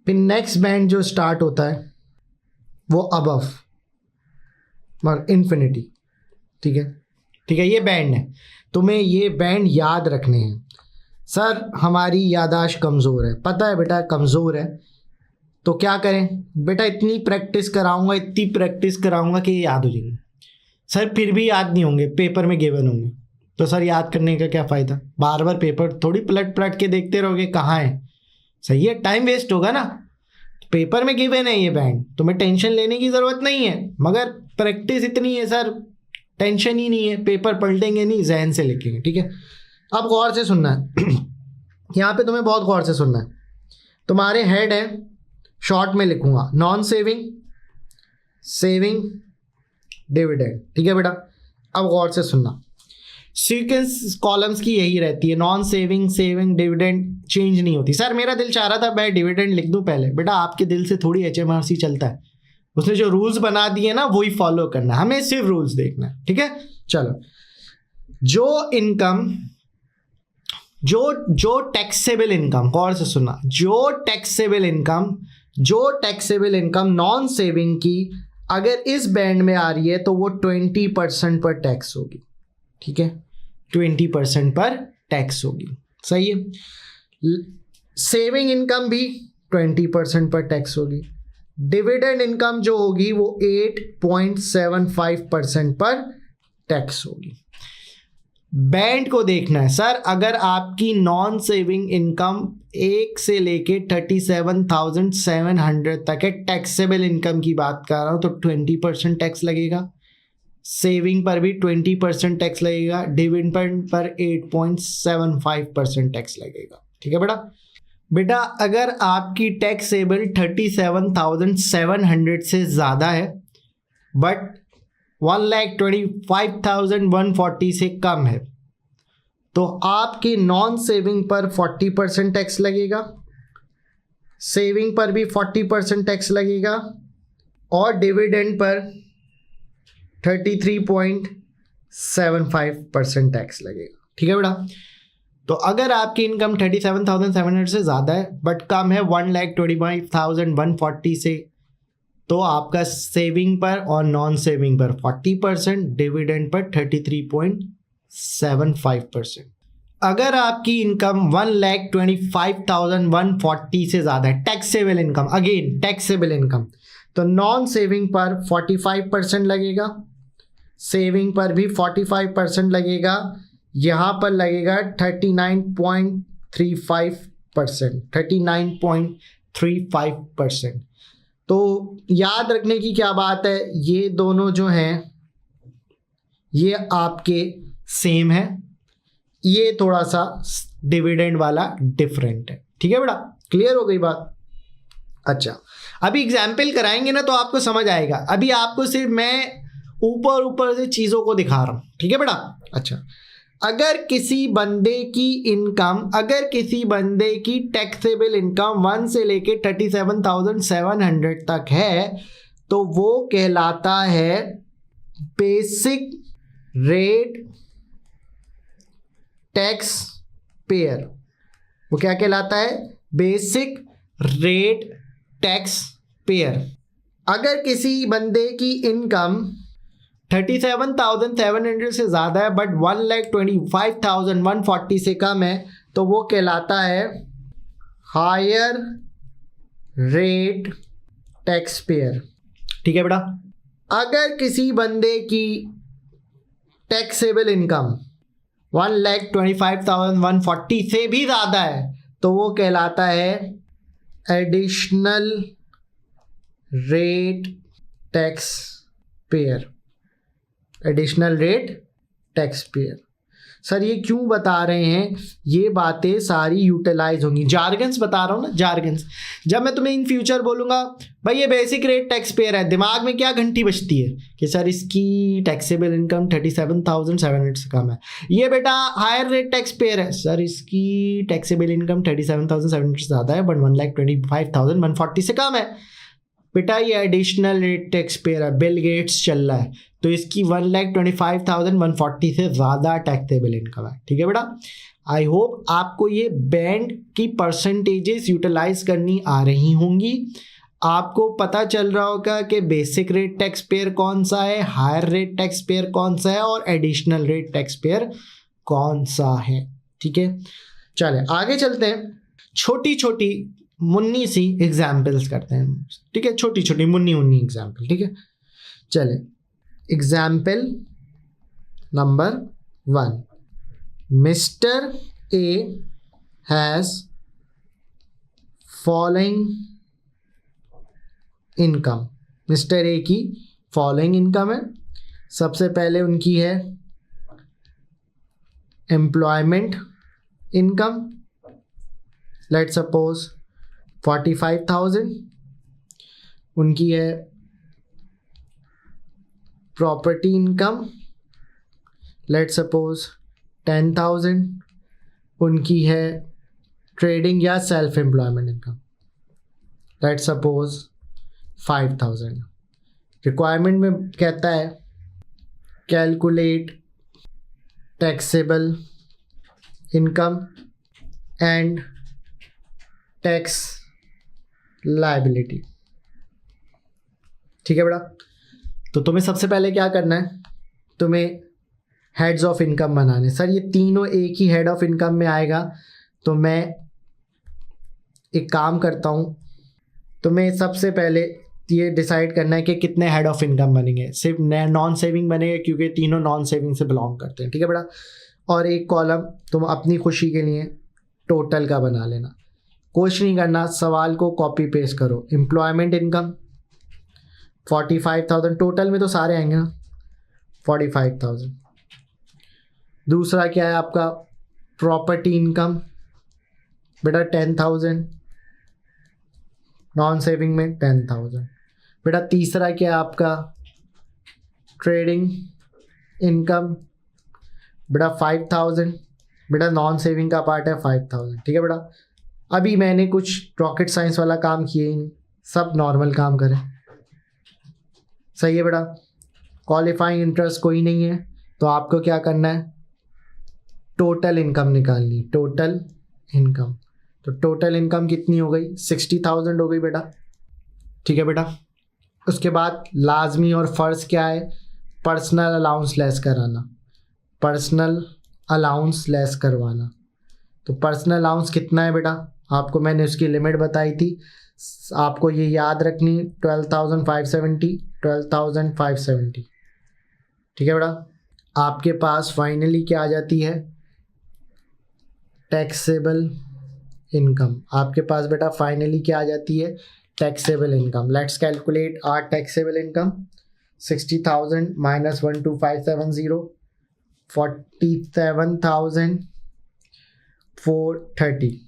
फिर नेक्स्ट बैंड जो स्टार्ट होता है वो अबव इन्फिनिटी। ठीक है, ठीक है, ये बैंड है, तुम्हें ये बैंड याद रखने हैं। सर हमारी याददाश्त कमज़ोर है, पता है बेटा कमज़ोर है, तो क्या करें बेटा, इतनी प्रैक्टिस कराऊंगा, इतनी प्रैक्टिस कराऊंगा कि याद हो जाएंगे। सर फिर भी याद नहीं होंगे, पेपर में गिवन होंगे, तो सर याद करने का क्या फ़ायदा, बार बार पेपर थोड़ी पलट पलट के देखते रहोगे कहाँ है, सही है, टाइम वेस्ट होगा ना। पेपर में गिवन है ये बैंड, तुम्हें टेंशन लेने की ज़रूरत नहीं है, मगर प्रैक्टिस इतनी है सर, टेंशन ही नहीं है, पेपर पलटेंगे नहीं, जहन से लिखेंगे। ठीक है, अब गौर से सुनना है। यहाँ पे तुम्हें बहुत गौर से सुनना है। तुम्हारे हेड है, शॉर्ट में लिखूंगा नॉन सेविंग, सेविंग, डिविडेंड। ठीक है बेटा, अब गौर से सुनना, सीक्वेंस कॉलम्स की यही रहती है, non saving, saving, dividend change नहीं होती। सर मेरा दिल चाह रहा था मैं डिविडेंड लिख दूं पहले, बेटा आपके दिल से थोड़ी HMRC चलता है, उसने जो रूल्स बना दिए ना वही फॉलो करना है, हमें सिर्फ रूल्स देखना है। ठीक है, चलो, जो इनकम, जो टैक्सेबल इनकम, गौर से सुनना, जो टैक्सेबल इनकम नॉन सेविंग की अगर इस बैंड में आ रही है तो वो 20% पर टैक्स होगी। ठीक है, 20% पर टैक्स होगी, सही है। सेविंग इनकम भी 20% पर टैक्स होगी। डिविडेंड इनकम जो होगी वो 8.75% पर टैक्स होगी। बैंड को देखना है सर, अगर आपकी नॉन सेविंग इनकम 1 से लेके 37,700 तक है, टैक्सेबल इनकम की बात कर रहा हूँ, तो 20% टैक्स लगेगा, सेविंग पर भी 20% टैक्स लगेगा, डिविडेंड पर 8.75% टैक्स लगेगा। ठीक है बेटा, अगर आपकी टैक्सेबल 37,700 से ज़्यादा है बट 1,25,140 से कम है, तो आपकी नॉन सेविंग पर 40% टैक्स लगेगा, सेविंग पर भी 40% टैक्स लगेगा और डिविडेंड पर 33.75% टैक्स लगेगा। ठीक है बेटा, तो अगर आपकी इनकम 37,700 से ज़्यादा है बट कम है 1,25,140 से, तो आपका सेविंग पर और नॉन सेविंग पर 40%, डिविडेंड पर 33.75%। अगर आपकी इनकम 1,25,140 से ज़्यादा है, taxable income, again taxable income, तो नॉन सेविंग पर 45% लगेगा, सेविंग पर भी 45% लगेगा, यहाँ पर लगेगा 39.35 39.35%। तो याद रखने की क्या बात है, ये दोनों जो हैं ये आपके सेम है, ये थोड़ा सा डिविडेंड वाला डिफरेंट है। ठीक है बेटा, क्लियर हो गई बात। अच्छा, अभी एग्जाम्पल कराएंगे ना तो आपको समझ आएगा। अभी आपको सिर्फ मैं ऊपर से चीज़ों को दिखा रहा हूँ। ठीक है बेटा। अच्छा, अगर किसी बंदे की टैक्सेबल इनकम 1 से लेके 37,700 तक है तो वो कहलाता है बेसिक रेट टैक्स पेयर। वो क्या कहलाता है? Basic rate tax payer. अगर किसी बंदे की इनकम 37,700 से ज़्यादा है बट 1,25,140 से कम है तो वो कहलाता है हायर रेट टैक्स पेयर। ठीक है बेटा। अगर किसी बंदे की टैक्सेबल इनकम 1,25,140 से भी ज़्यादा है तो वो कहलाता है additional rate tax payer. Additional rate tax payer. Sir ये क्यों बता रहे हैं? ये बातें सारी यूटिलाइज होंगी। जार्गन्स बता रहा हूँ ना, जार्गन्स। जब मैं तुम्हें इन फ्यूचर बोलूँगा भाई ये बेसिक रेट टैक्स पेयर है, दिमाग में क्या घंटी बजती है कि सर इसकी टैक्सेबल इनकम 37,700 से कम है। ये बेटा हायर रेट टैक्स पेयर है, सर इसकी टैक्सेबल इनकम 37,700 से ज़्यादा है बट 1,25,140 से कम है। बेटा ये एडिशनल रेट टैक्स पेयर है, बिल गेट्स चल रहा है तो इसकी 1,25,140 से ज़्यादा टैक्सेबल इनकम है। ठीक है बेटा। आई होप आपको ये बैंड की परसेंटेजेस यूटिलाइज करनी आ रही होंगी। आपको पता चल रहा होगा कि बेसिक रेट टैक्स पेयर कौन सा है, हायर रेट टैक्स पेयर कौन सा है और एडिशनल रेट टैक्स पेयर कौन सा है। ठीक है, चले आगे चलते हैं। छोटी छोटी मुन्नी सी एग्जाम्पल्स करते हैं। ठीक है, छोटी छोटी मुन्नी एग्जाम्पल। ठीक है, चले example number 1। Mister A has following income. Mister A की फॉलोइंग इनकम है। सबसे पहले उनकी है एम्प्लॉयमेंट इनकम, लेट सपोज 45,000। उनकी है प्रॉपर्टी इनकम, लेट सपोज 10,000। उनकी है ट्रेडिंग या self employment income, let suppose 5,000। Requirement में कहता है calculate taxable income and tax liability. ठीक है बेटा। तो तुम्हें सबसे पहले क्या करना है, तुम्हें हेड्स ऑफ इनकम बनाने। सर ये तीनों एक ही हेड ऑफ इनकम में आएगा तो मैं एक काम करता हूँ, तुम्हें सबसे पहले ये डिसाइड करना है कि कितने हेड ऑफ इनकम बनेंगे। सिर्फ नॉन सेविंग बनेंगे क्योंकि तीनों नॉन सेविंग से बिलोंग करते हैं। ठीक है बेटा। और एक कॉलम तुम अपनी खुशी के लिए टोटल का बना लेना। कुछ नहीं करना, सवाल को कॉपी पेस्ट करो। एम्प्लॉयमेंट इनकम 45,000, टोटल में तो सारे आएंगे ना 45,000। दूसरा क्या है आपका प्रॉपर्टी इनकम, बेटा 10,000, नॉन सेविंग में 10,000। बेटा तीसरा क्या है आपका ट्रेडिंग इनकम, बेटा 5,000। बेटा नॉन सेविंग का पार्ट है 5,000। ठीक है बेटा। अभी मैंने कुछ रॉकेट साइंस वाला काम किए ही नहीं, सब नॉर्मल काम करें। सही है बेटा। क्वालिफाइंग इंटरेस्ट कोई नहीं है तो आपको क्या करना है, टोटल इनकम निकालनी। टोटल इनकम, तो टोटल इनकम कितनी हो गई 60,000 हो गई बेटा। ठीक है बेटा। उसके बाद लाजमी और फ़र्ज़ क्या है, पर्सनल अलाउंस लेस कराना। पर्सनल अलाउंस लेस करवाना। तो पर्सनल अलाउंस कितना है बेटा, आपको मैंने उसकी लिमिट बताई थी, आपको ये याद रखनी 12,570, 12,570। ठीक है बेटा। आपके पास फाइनली क्या आ जाती है, टैक्सेबल इनकम, आपके पास बेटा फाइनली क्या आ जाती है, taxable income. Let's calculate our taxable income. 60,000 minus 12570, 47,430,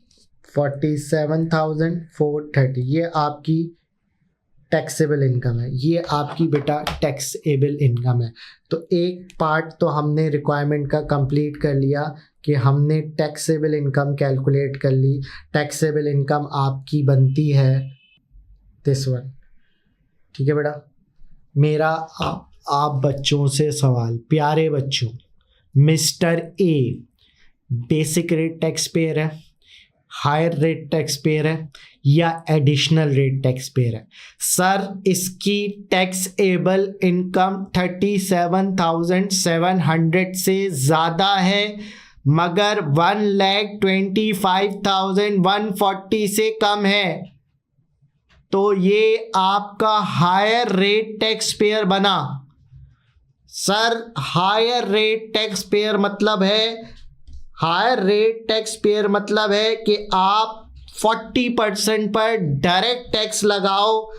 47,430 ये आपकी टैक्सेबल इनकम है, ये आपकी बेटा टैक्सेबल इनकम है। तो एक पार्ट तो हमने रिक्वायरमेंट का कंप्लीट कर लिया कि हमने टैक्सेबल इनकम कैलकुलेट कर ली। टैक्सेबल इनकम आपकी बनती है दिस वन, ठीक है बेटा। मेरा आप बच्चों से सवाल, प्यारे बच्चों, mister A basic rate tax payer है, हायर रेट टैक्स पेयर है या एडिशनल रेट टैक्स पेयर है? सर इसकी टैक्सेबल इनकम 37,700 से ज़्यादा है, मगर 1,25,140 से कम है, तो ये आपका हायर रेट टैक्स पेयर बना। Sir higher rate tax payer मतलब है, हायर रेट टैक्स पेयर मतलब है कि आप 40% पर डायरेक्ट टैक्स लगाओ,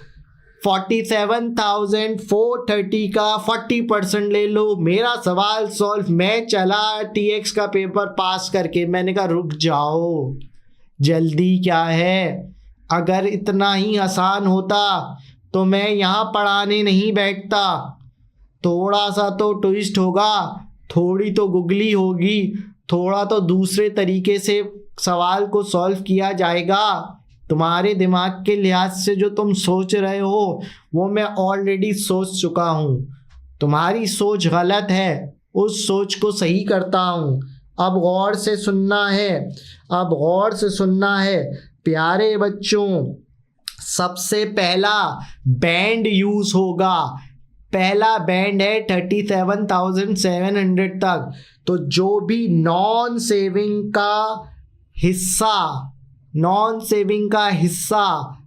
47,430 का 40% ले लो। मेरा सवाल सॉल्व, मैं चला TX का पेपर पास करके, मैंने कहा रुक जाओ, जल्दी क्या है, अगर इतना ही आसान होता तो मैं यहाँ पढ़ाने नहीं बैठता। थोड़ा सा तो ट्विस्ट होगा, थोड़ी तो गुगली होगी, थोड़ा तो दूसरे तरीके से सवाल को सॉल्व किया जाएगा। तुम्हारे दिमाग के लिहाज से जो तुम सोच रहे हो वो मैं ऑलरेडी सोच चुका हूँ। तुम्हारी सोच गलत है, उस सोच को सही करता हूँ। अब गौर से सुनना है, अब गौर से सुनना है प्यारे बच्चों। सबसे पहला बैंड यूज होगा, पहला बैंड है 37,700 तक। तो जो भी नॉन सेविंग का हिस्सा, नॉन सेविंग का हिस्सा,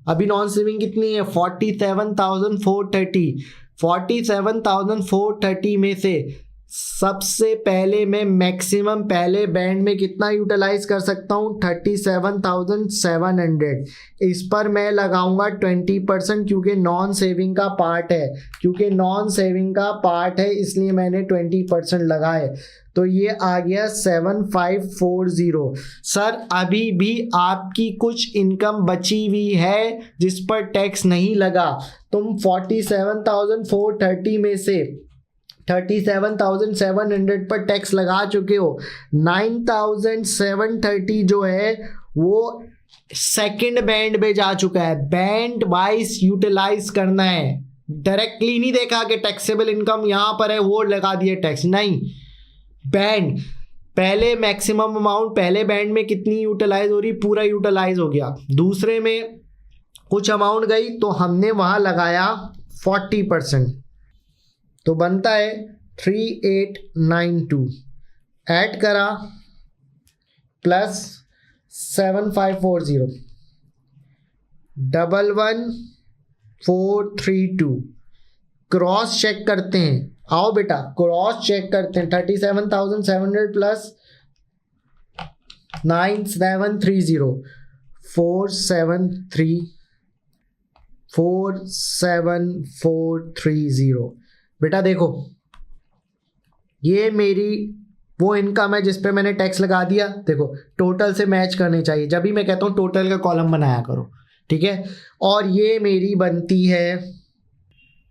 अभी नॉन सेविंग कितनी है 47,430, 47,430 में से सबसे पहले मैं मैक्सिमम पहले बैंड में कितना यूटिलाइज कर सकता हूँ 37,700। इस पर मैं लगाऊंगा 20% क्योंकि नॉन सेविंग का पार्ट है, क्योंकि नॉन सेविंग का पार्ट है इसलिए मैंने 20% लगाए। तो ये आ गया 7,540। सर अभी भी आपकी कुछ इनकम बची हुई है जिस पर टैक्स नहीं लगा। तुम 47,430 में से 37,700 पर टैक्स लगा चुके हो। 9,730 जो है वो सेकंड बैंड में जा चुका है। बैंड वाइज यूटिलाइज करना है, डायरेक्टली नहीं देखा कि टैक्सेबल इनकम यहां पर है वो लगा दिए टैक्स, नहीं। बैंड पहले मैक्सिमम अमाउंट पहले बैंड में कितनी यूटिलाइज हो रही, पूरा यूटिलाइज हो गया। दूसरे में कुछ अमाउंट गई तो हमने वहां लगाया 40%, तो बनता है 3892 ऐड करा प्लस 7540 11432 क्रॉस चेक करते हैं। आओ बेटा क्रॉस चेक करते हैं। 37,700 प्लस 9730 47430। बेटा देखो ये मेरी वो इनकम है जिस पे मैंने टैक्स लगा दिया। देखो टोटल से मैच करनी चाहिए, जब भी मैं कहता हूँ टोटल का कॉलम बनाया करो, ठीक है। और ये मेरी बनती है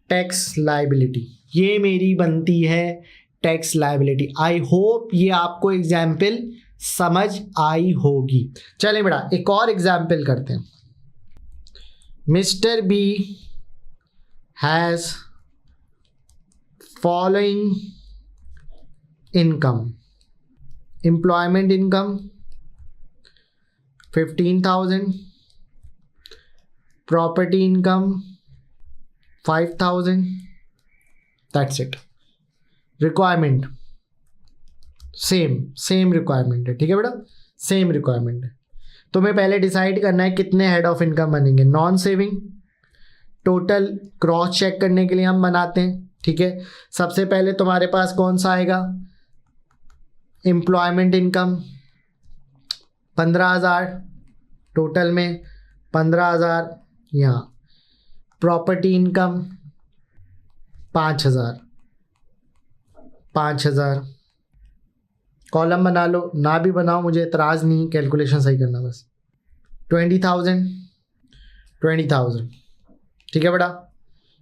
टैक्स लायबिलिटी, ये मेरी बनती है टैक्स लायबिलिटी। आई होप ये आपको एग्जाम्पल समझ आई होगी। चलें बेटा एक और एग्जाम्पल करते हैं। Mister B has following income, employment income 15,000, property income 5,000, that's it. Requirement same requirement है, ठीक है बेटा, सेम रिक्वायरमेंट है। तुम्हें पहले डिसाइड करना है कितने हेड ऑफ इनकम बनेंगे। Non saving total cross check करने के लिए हम बनाते हैं, ठीक है। सबसे पहले तुम्हारे पास कौन सा आएगा, एम्प्लॉयमेंट इनकम 15,000 टोटल में 15,000, यहाँ प्रॉपर्टी इनकम 5,000, 5,000। कॉलम बना लो, ना भी बनाओ मुझे एतराज़ नहीं, कैलकुलेशन सही करना बस। 20,000, 20,000, ठीक है बेटा।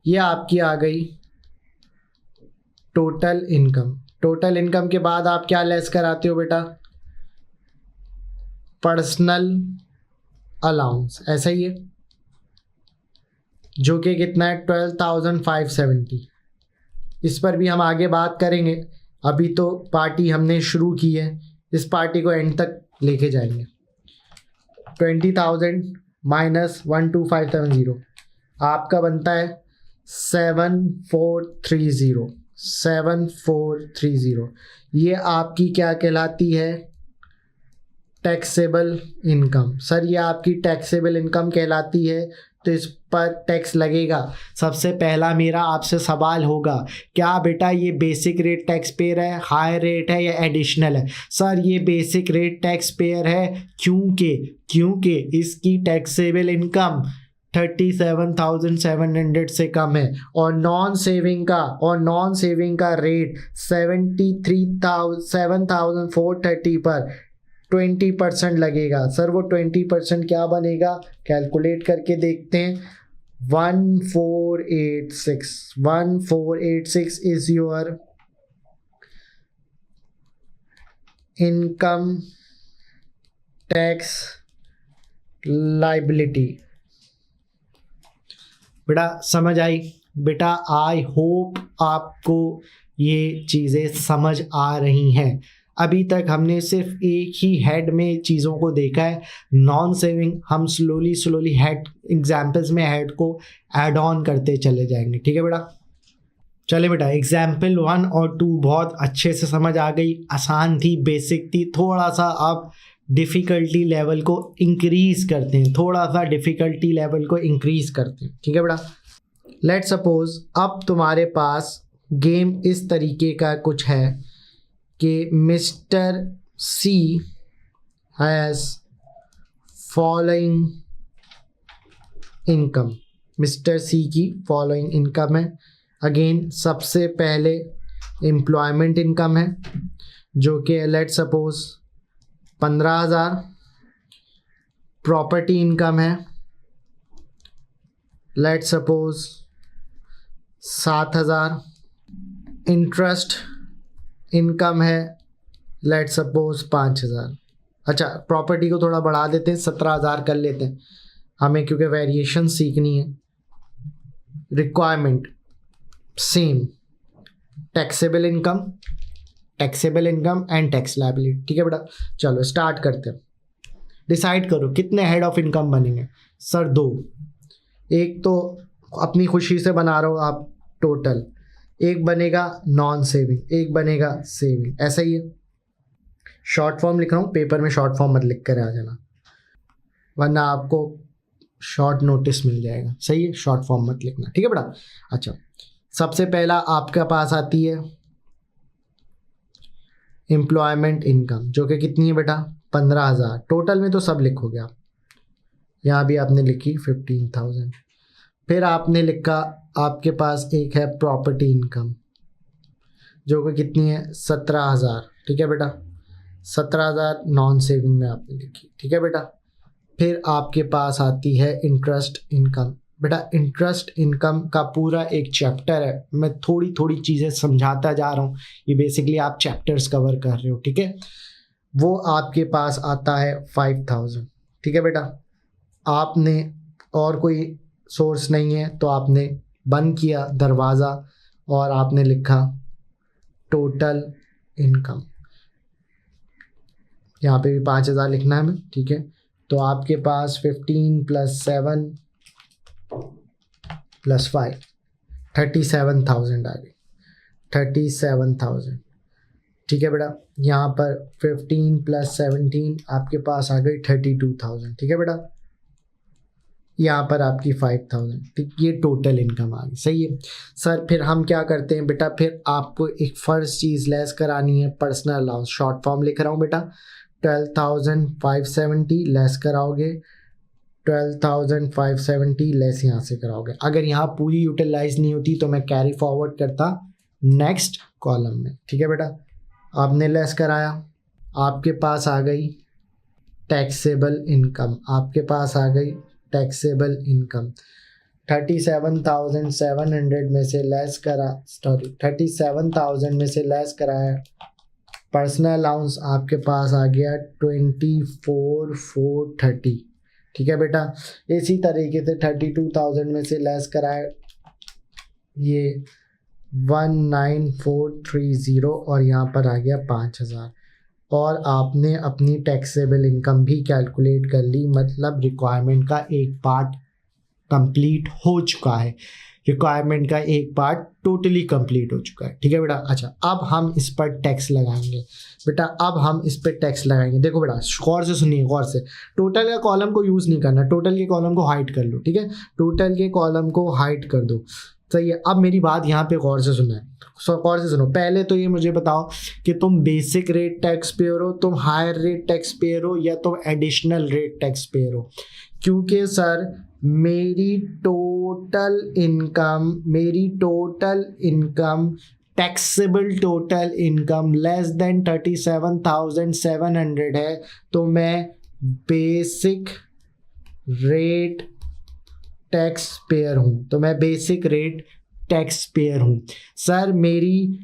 ये आपकी आ गई टोटल इनकम। टोटल इनकम के बाद आप क्या लेस कराते हो बेटा? पर्सनल अलाउंस, ऐसा ही है, जो कि कितना है 12,570। इस पर भी हम आगे बात करेंगे, अभी तो पार्टी हमने शुरू की है, इस पार्टी को एंड तक लेके जाएंगे। 20,000 माइनस 12,570 आपका बनता है 7,430, 7,430। ये आपकी क्या कहलाती है? Taxable income. सर ये आपकी टैक्सेबल इनकम कहलाती है, तो इस पर टैक्स लगेगा। सबसे पहला मेरा आपसे सवाल होगा, क्या बेटा ये बेसिक रेट टैक्स पेयर है, हाई रेट है या एडिशनल है? सर ये बेसिक रेट टैक्स पेयर है, क्योंकि इसकी टैक्सेबल इनकम 37,700 से कम है, और नॉन सेविंग का रेट 7,430 पर 20% लगेगा। सर वो 20% क्या बनेगा, कैलकुलेट करके देखते हैं। 1486 is your income tax liability. बेटा समझ आई? बेटा आई होप आपको ये चीज़ें समझ आ रही हैं। अभी तक हमने सिर्फ एक ही हेड में चीज़ों को देखा है, नॉन सेविंग। हम स्लोली हेड एग्जाम्पल्स में हेड को ऐड ऑन करते चले जाएंगे, ठीक है बेटा। चले बेटा, एग्जाम्पल 1 और 2 बहुत अच्छे से समझ आ गई, आसान थी, बेसिक थी। थोड़ा सा अब डिफ़िकल्टी लेवल को इंक्रीज करते हैं, ठीक है बेटा। लेट सपोज अब तुम्हारे पास गेम इस तरीके का कुछ है कि Mister C has following income. Mister C की फॉलोइंग इनकम है। अगेन सबसे पहले एम्प्लॉयमेंट इनकम है, जो कि लेट सपोज 15,000। प्रॉपर्टी इनकम है लेट सपोज 7,000। इंटरेस्ट इनकम है लेट सपोज 5,000। अच्छा, प्रॉपर्टी को थोड़ा बढ़ा देते हैं, 17,000 कर लेते हैं हमें, क्योंकि वेरिएशन सीखनी है। Requirement same, taxable income and tax liability, ठीक है बेटा। चलो स्टार्ट करते हैं। डिसाइड करो कितने हेड ऑफ इनकम बनेंगे। सर 2, एक तो अपनी खुशी से बना रहे हो आप टोटल, एक बनेगा नॉन सेविंग, एक बनेगा सेविंग, ऐसा ही है। शॉर्ट फॉर्म लिख रहा हूँ, पेपर में शॉर्ट फॉर्म मत लिख कर आ जाना, वरना आपको शॉर्ट नोटिस मिल जाएगा। सही है, शॉर्ट फॉर्म मत लिखना, ठीक है बेटा। अच्छा, सबसे पहला आपके पास आती है एम्प्लॉयमेंट इनकम, जो कि कितनी है बेटा 15,000। टोटल में तो सब लिखोगे आप, यहाँ भी आपने लिखी 15,000। फिर आपने लिखा, आपके पास एक है प्रॉपर्टी इनकम, जो कि कितनी है 17,000, ठीक है बेटा। 17,000 नॉन सेविंग में आपने लिखी, ठीक है बेटा। फिर आपके पास आती है इंटरेस्ट इनकम। बेटा इंटरेस्ट इनकम का पूरा एक चैप्टर है, मैं थोड़ी थोड़ी चीज़ें समझाता जा रहा हूँ, ये बेसिकली आप चैप्टर्स कवर कर रहे हो, ठीक है। वो आपके पास आता है 5,000, ठीक है बेटा। आपने और कोई सोर्स नहीं है तो आपने बंद किया दरवाज़ा और आपने लिखा टोटल इनकम। यहाँ पे भी 5,000 लिखना है हमें, ठीक है। तो आपके पास 15 + 7 + 5 37,000 आ गई, 37,000, ठीक है बेटा। यहाँ पर 15 + 17 आपके पास आ गई 32,000, ठीक है बेटा। यहाँ पर आपकी 5,000, ठीक, ये टोटल इनकम आ गई। सही है सर। फिर हम क्या करते हैं बेटा, फिर आपको एक फर्स्ट चीज़ लेस करानी है, पर्सनल अलाउंस। शॉर्ट फॉर्म लिख रहा हूँ बेटा, 12,570 लेस कराओगे 12,570 लेस यहाँ से कराओगे। अगर यहाँ पूरी यूटिलाइज नहीं होती तो मैं कैरी फॉरवर्ड करता नेक्स्ट कॉलम में। ठीक है बेटा, आपने लेस कराया, आपके पास आ गई टैक्सेबल इनकम, आपके पास आ गई टैक्सेबल इनकम। 37,700 में से लेस करा, 37,000 में से लेस कराया, पर्सनल अलाउंस आपके पास आ गया 24,430। ठीक है बेटा, इसी तरीके से 32,000 में से लेस कराया, ये 19,430 और यहाँ पर आ गया 5,000। और आपने अपनी टैक्सेबल इनकम भी कैलकुलेट कर ली, मतलब रिक्वायरमेंट का एक पार्ट कंप्लीट हो चुका है, रिक्वायरमेंट का एक पार्ट टोटली कंप्लीट हो चुका है। ठीक है बेटा, अच्छा अब हम इस पर टैक्स लगाएंगे बेटा, अब हम इस पर टैक्स लगाएंगे। देखो बेटा, गौर से सुनिए, गौर से, टोटल के कॉलम को यूज़ नहीं करना, टोटल के कॉलम को हाइड कर लो। ठीक है, टोटल के कॉलम को हाइड कर दो, सही है। अब मेरी बात यहाँ पे गौर से सुनना है, गौर से सुनो। पहले तो ये मुझे बताओ कि तुम बेसिक रेट टैक्स पेयर हो, तुम हायर रेट टैक्स पेयर हो, या तुम एडिशनल रेट टैक्स पेयर हो। क्योंकि सर मेरी total income taxable total income less then 37,700 है, तो मैं बेसिक रेट टैक्स पेयर हूँ, तो मैं बेसिक रेट टैक्स पेयर हूँ। सर मेरी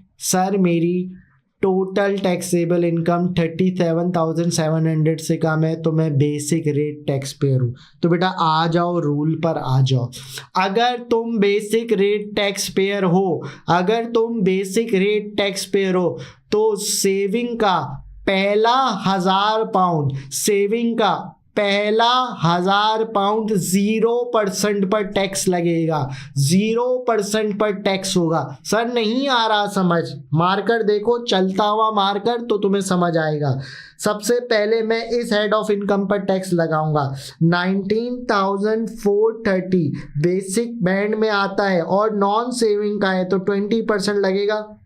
टोटल टैक्सेबल इनकम 37,700 से कम है, तो मैं बेसिक रेट टैक्स पेयर हूँ। तो बेटा आ जाओ, रूल पर आ जाओ। अगर तुम बेसिक रेट टैक्स पेयर हो, अगर तुम बेसिक रेट टैक्स पेयर हो, तो सेविंग का पहला 1,000 पाउंड, सेविंग का पहला 1,000 पाउंड 0% पर टैक्स लगेगा, 0% पर टैक्स होगा। सर नहीं आ रहा समझ, मार्कर देखो, चलता हुआ मार्कर, तो तुम्हें समझ आएगा। सबसे पहले मैं इस हेड ऑफ इनकम पर टैक्स लगाऊंगा, 19,430 बेसिक बैंड में आता है और नॉन सेविंग का है, तो 20% लगेगा।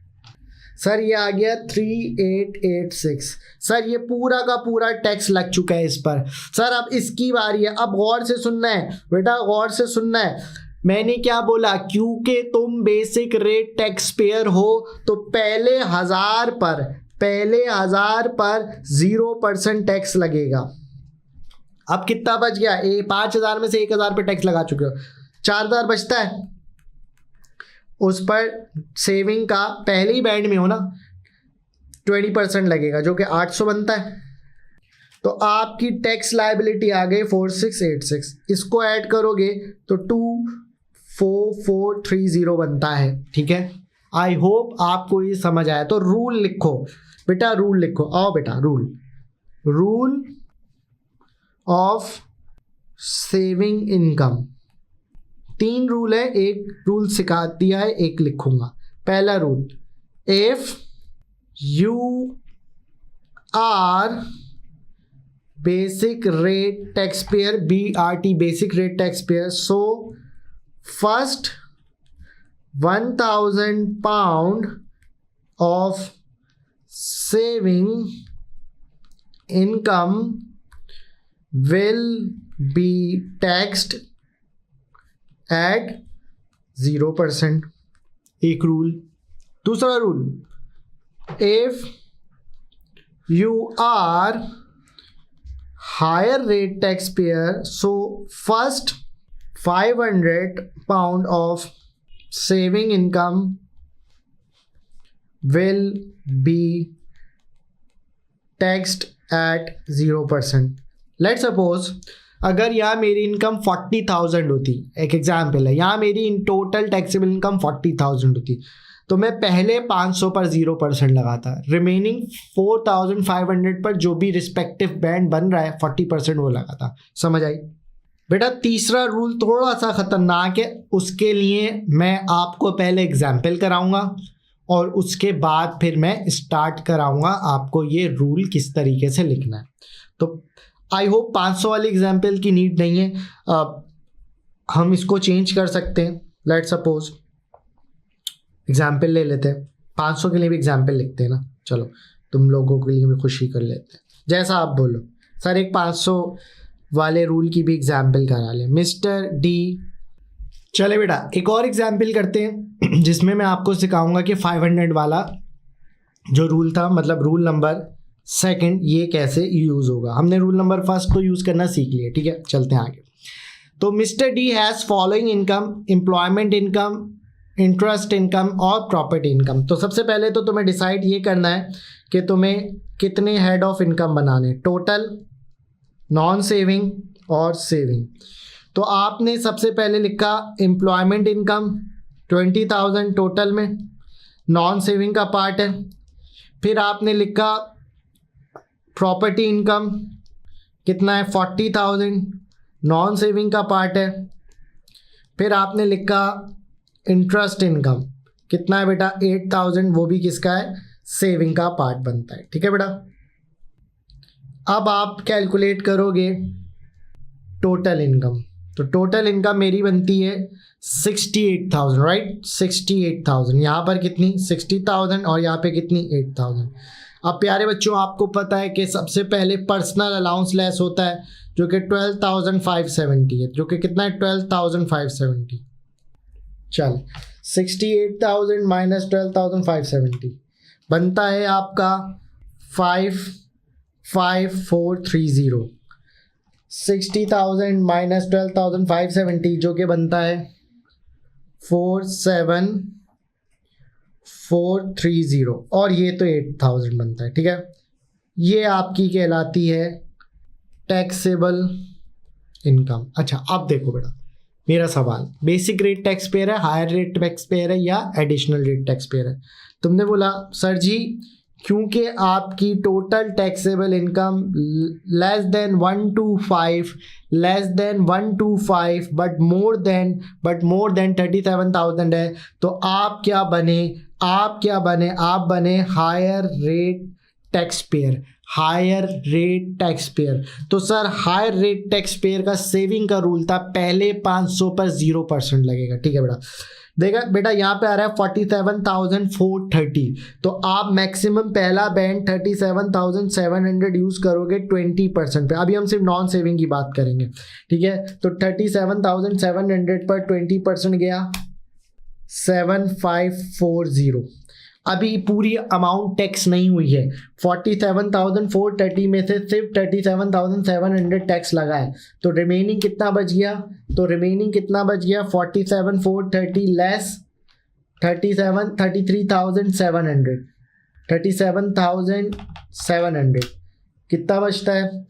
सर ये आ गया 3,886। सर ये पूरा का पूरा टैक्स लग चुका है इस पर। सर अब इसकी बारी है, अब गौर से सुनना है बेटा, गौर से सुनना है। मैंने क्या बोला, क्योंकि तुम बेसिक रेट टैक्स पेयर हो, तो पहले 1,000 पर 0% टैक्स लगेगा। अब कितना बच गया, 5,000 में से 1,000 पे टैक्स लगा चुके हो, 4,000 बचता है। उस पर सेविंग का पहले ही बैंड में हो ना, 20% लगेगा, जो कि 800 बनता है। तो आपकी टैक्स लायबिलिटी आ गई 4,686। इसको ऐड करोगे तो 2,4,430 बनता है। ठीक है, आई होप आपको ये समझ आया। तो रूल लिखो बेटा, रूल लिखो, आओ बेटा, rule of saving income. 3 rule है, एक रूल सिखा दिया है, एक लिखूंगा। पहला rule, if you are basic rate tax payer, BRT basic rate tax payer, so first 1,000 pound of saving income will be taxed at 0%। एक रूल। दूसरा rule, if you are higher rate tax payer, so first 500 pound of saving income will be taxed at 0%। Let's suppose अगर यहाँ मेरी income 40,000 होती, एक example है, यहाँ मेरी इन टोटल टैक्सेबल इनकम 40,000 होती, तो मैं पहले 500 पर 0% लगाता, रिमेनिंग 4,500 पर जो भी रिस्पेक्टिव बैंड बन रहा है 40% वो लगाता। समझ आई बेटा? तीसरा रूल थोड़ा सा खतरनाक है, उसके लिए मैं आपको पहले एग्जाम्पल कराऊंगा और उसके बाद फिर मैं स्टार्ट कराऊंगा आपको ये रूल किस तरीके से लिखना है। तो आई होप 500 वाली एग्जाम्पल की नीड नहीं है, हम इसको चेंज कर सकते हैं। लेट सपोज एग्जाम्पल ले लेते हैं, 500 के लिए भी एग्जाम्पल लिखते हैं ना, चलो तुम लोगों के लिए भी खुशी कर लेते हैं। जैसा आप बोलो सर, एक 500 वाले रूल की भी एग्जाम्पल करा लें। मिस्टर डी, चले बेटा एक और एग्जाम्पल करते हैं जिसमें मैं आपको सिखाऊंगा कि 500 वाला जो रूल था, मतलब रूल नंबर सेकंड, ये कैसे यूज़ होगा। हमने रूल नंबर फर्स्ट तो यूज़ करना सीख लिया, ठीक है। चलते हैं आगे। तो mister D has following income, employment income, interest income और प्रॉपर्टी इनकम। तो सबसे पहले तो तुम्हें डिसाइड ये करना है कि तुम्हें कितने हेड ऑफ इनकम बनाने, टोटल, नॉन सेविंग और सेविंग। तो आपने सबसे पहले लिखा एम्प्लॉयमेंट इनकम 20,000 टोटल में, नॉन सेविंग का पार्ट है। फिर आपने लिखा प्रॉपर्टी इनकम कितना है 40,000, नॉन सेविंग का पार्ट है। फिर आपने लिखा इंटरेस्ट इनकम कितना है बेटा 8,000, वो भी किसका है, सेविंग का पार्ट बनता है, ठीक है बेटा। अब आप कैलकुलेट करोगे टोटल इनकम। तो टोटल इनकम मेरी बनती है 68,000, राइट, 68,000। यहाँ पर कितनी 60,000 और यहाँ पे कितनी 8,000। अब प्यारे बच्चों आपको पता है कि सबसे पहले पर्सनल अलाउंस लेस होता है जो कि 12,570 है, जो कि कितना है 12,570। चल 68,000 माइनस 12,570 बनता है आपका 55430। 60,000 माइनस 12,570 जो कि बनता है 47430 और ये तो 8,000 बनता है, ठीक है। ये आपकी कहलाती है टैक्सेबल इनकम। अच्छा अब देखो बेटा मेरा सवाल, बेसिक रेट टैक्स पेयर है, हायर रेट टैक्स पेयर है या एडिशनल रेट टैक्स पेयर है। तुमने बोला सर जी क्योंकि आपकी total taxable income less than 125 but more than 37,000 है, तो आप क्या बने, आप बने higher rate tax payer, higher rate tax payer. तो sir higher rate tax payer का सेविंग का रूल था पहले 500 पर 0% लगेगा, ठीक है बेटा। देखा बेटा यहाँ पे आ रहा है 47,430, तो आप मैक्सिमम पहला बैंड 37,700 यूज करोगे 20% पे। अभी हम सिर्फ नॉन सेविंग की बात करेंगे, ठीक है। तो 37,700 पर 20% गया 7,540। अभी पूरी अमाउंट टैक्स नहीं हुई है, 47,430 में से सिर्फ 37,700 टैक्स लगा है, तो रिमेनिंग कितना बच गया, 47,430 लेस 37,700 कितना बचता है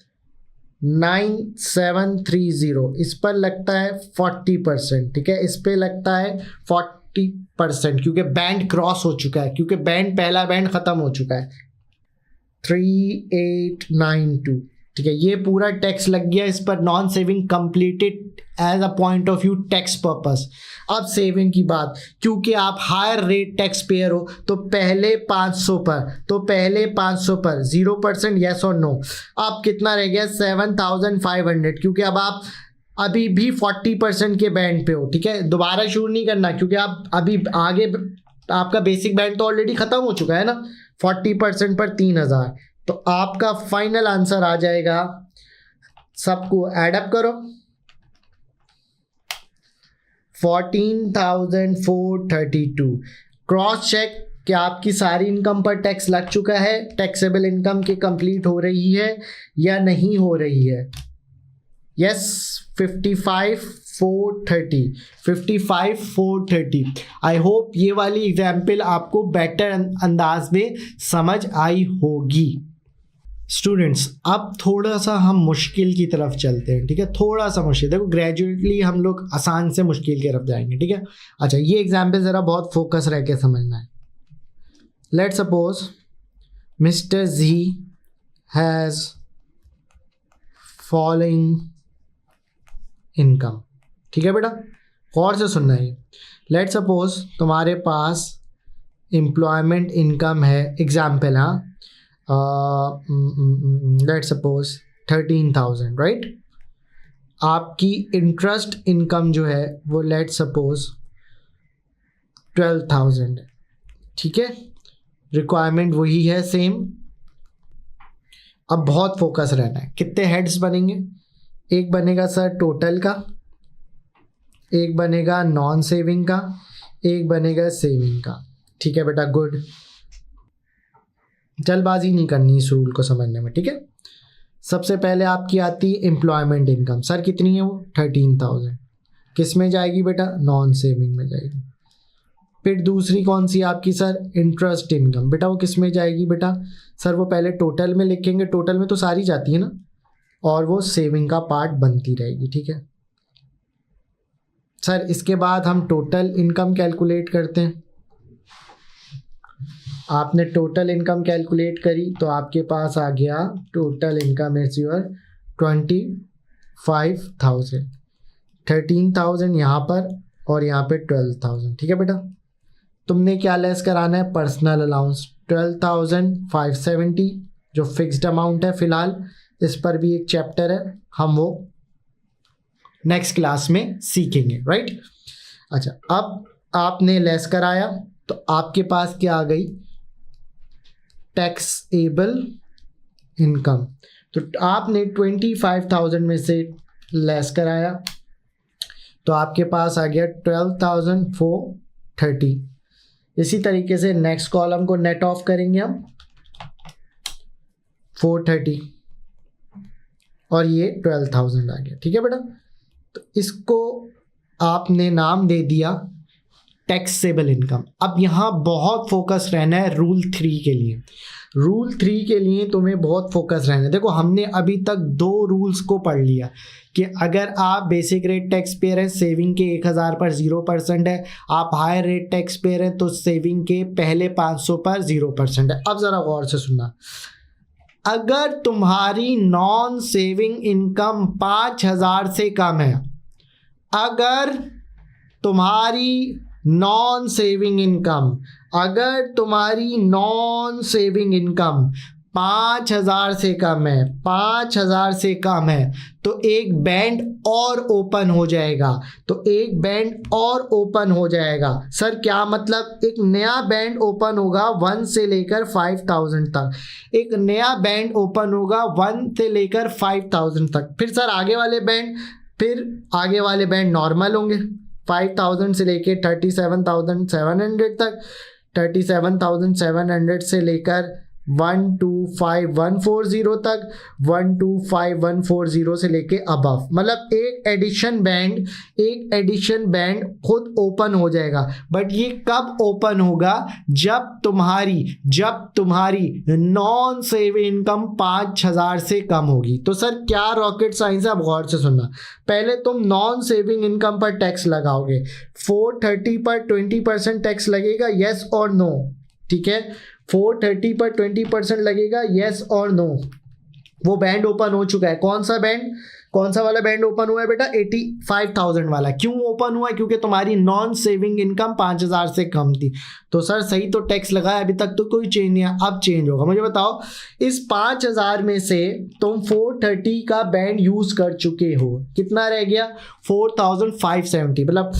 9,730। इस पर लगता है 40%, ठीक है, इस पे लगता है 40% क्योंकि बैंड क्रॉस हो चुका है, क्योंकि बैंड पहला बैंड खत्म हो चुका है 3892, ठीक है। ये पूरा टैक्स लग गया इस पर, non saving completed as a point of view tax purpose. अब सेविंग की बात, क्योंकि आप हायर रेट टैक्स पेयर हो तो पहले 500 पर 0% यस और नो। अब कितना रह गया 7,500, क्योंकि अब आप अभी भी 40% के बैंड पे हो, ठीक है। दोबारा शुरू नहीं करना क्योंकि आप अभी आगे आपका बेसिक बैंड तो ऑलरेडी खत्म हो चुका है ना, 40% पर 3,000। तो आपका फाइनल आंसर आ जाएगा, सबको एडअप करो, 14,432। क्रॉस चेक कि आपकी सारी इनकम पर टैक्स लग चुका है, टैक्सेबल इनकम की कंप्लीट हो रही है या नहीं हो रही है। यस 55,430। आई होप ये वाली एग्जाम्पल आपको बेटर अंदाज में समझ आई होगी। स्टूडेंट्स अब थोड़ा सा हम मुश्किल की तरफ चलते हैं, ठीक है, थोड़ा सा मुश्किल। देखो ग्रेजुएटली हम लोग आसान से मुश्किल की तरफ जाएंगे, ठीक है। अच्छा ये एग्जाम्पल ज़रा बहुत फोकस रह के समझना है। Let suppose Mister G has following income, ठीक है बेटा, गौर से सुनना है। लेट सपोज तुम्हारे पास एम्प्लॉयमेंट इनकम है, एग्जाम्पल, हाँ, लेट सपोज 13,000, राइट। आपकी इंटरेस्ट इनकम जो है वो लेट सपोज 12,000 है, ठीक है। रिक्वायरमेंट वही है सेम। अब बहुत फोकस रहना है, कितने हेड्स बनेंगे, एक बनेगा सर टोटल का, एक बनेगा नॉन सेविंग का, एक बनेगा सेविंग का। ठीक है बेटा, गुड। जल्दबाजी नहीं करनी इस रूल को समझने में, ठीक है। सबसे पहले आपकी आती है एम्प्लॉयमेंट इनकम। सर कितनी है वो? 13,000। किस में जाएगी बेटा? नॉन सेविंग में जाएगी। फिर दूसरी कौन सी आपकी सर? Interest income. बेटा वो किस में जाएगी बेटा? सर वो पहले टोटल में लिखेंगे, टोटल में तो सारी जाती है ना, और वो सेविंग का पार्ट बनती रहेगी, ठीक है सर। इसके बाद हम टोटल इनकम कैलकुलेट करते हैं। आपने टोटल इनकम कैलकुलेट करी तो आपके पास आ गया टोटल इनकम इज योर 25,000। 13,000 यहाँ पर और यहाँ पे 12,000, ठीक है बेटा। तुमने क्या लेस कराना है? पर्सनल अलाउंस 12,570 जो फिक्स्ड अमाउंट है फिलहाल। इस पर भी एक चैप्टर है, हम वो नेक्स्ट क्लास में सीखेंगे, राइट। अच्छा, अब आपने लेस कराया तो आपके पास क्या आ गई? Taxable income. तो आपने 25,000 में से लेस कराया तो आपके पास आ गया 12,430। इसी तरीके से नेक्स्ट कॉलम को नेट ऑफ करेंगे हम, 430 और ये 12,000 आ गया, ठीक है बेटा। तो इसको आपने नाम दे दिया टैक्सेबल इनकम। अब यहाँ बहुत फोकस रहना है रूल 3 के लिए। रूल 3 के लिए तुम्हें बहुत फोकस रहना है। देखो हमने अभी तक 2 रूल्स को पढ़ लिया कि अगर आप बेसिक रेट टैक्स पेयर हैं, सेविंग के 1,000 पर 0% है। आप हायर रेट टैक्स पेयर हैं तो सेविंग के पहले 500 पर 0% है। अब ज़रा गौर से सुनना, अगर तुम्हारी नॉन सेविंग इनकम 5,000 से कम है, अगर तुम्हारी नॉन सेविंग इनकम, अगर तुम्हारी नॉन सेविंग इनकम 5,000 से कम है, 5,000 से कम है, तो एक बैंड और ओपन हो जाएगा। तो एक बैंड और ओपन हो जाएगा। सर क्या मतलब? एक नया बैंड ओपन होगा 1 से लेकर 5,000 तक। एक नया बैंड ओपन होगा 1 से लेकर 5,000 तक। फिर सर आगे वाले बैंड नॉर्मल होंगे 5,000 से लेकर 37,700 तक, 37,700 से लेकर 125,140 तक, 125,140 से लेके अबव। मतलब एक एडिशन बैंड खुद ओपन हो जाएगा। बट ये कब ओपन होगा? जब तुम्हारी नॉन सेविंग इनकम 5,000 से कम होगी। तो सर क्या रॉकेट साइंस है? आप गौर से सुनना। पहले तुम नॉन सेविंग इनकम पर टैक्स लगाओगे। 430 पर 20% टैक्स लगेगा, यस और नो? ठीक है, 430 पर 20% लगेगा, यस और नो? वो बैंड ओपन हो चुका है। कौन सा वाला बैंड ओपन हुआ है बेटा? 85,000 वाला। क्यों ओपन हुआ है? क्योंकि तुम्हारी नॉन सेविंग इनकम 5,000 से कम थी। तो सर सही तो टैक्स लगाया, अभी तक तो कोई चेंज नहीं है, अब चेंज होगा। मुझे बताओ, इस 5,000 में से तुम 430 का बैंड यूज कर चुके हो, कितना रह गया? 4,570। मतलब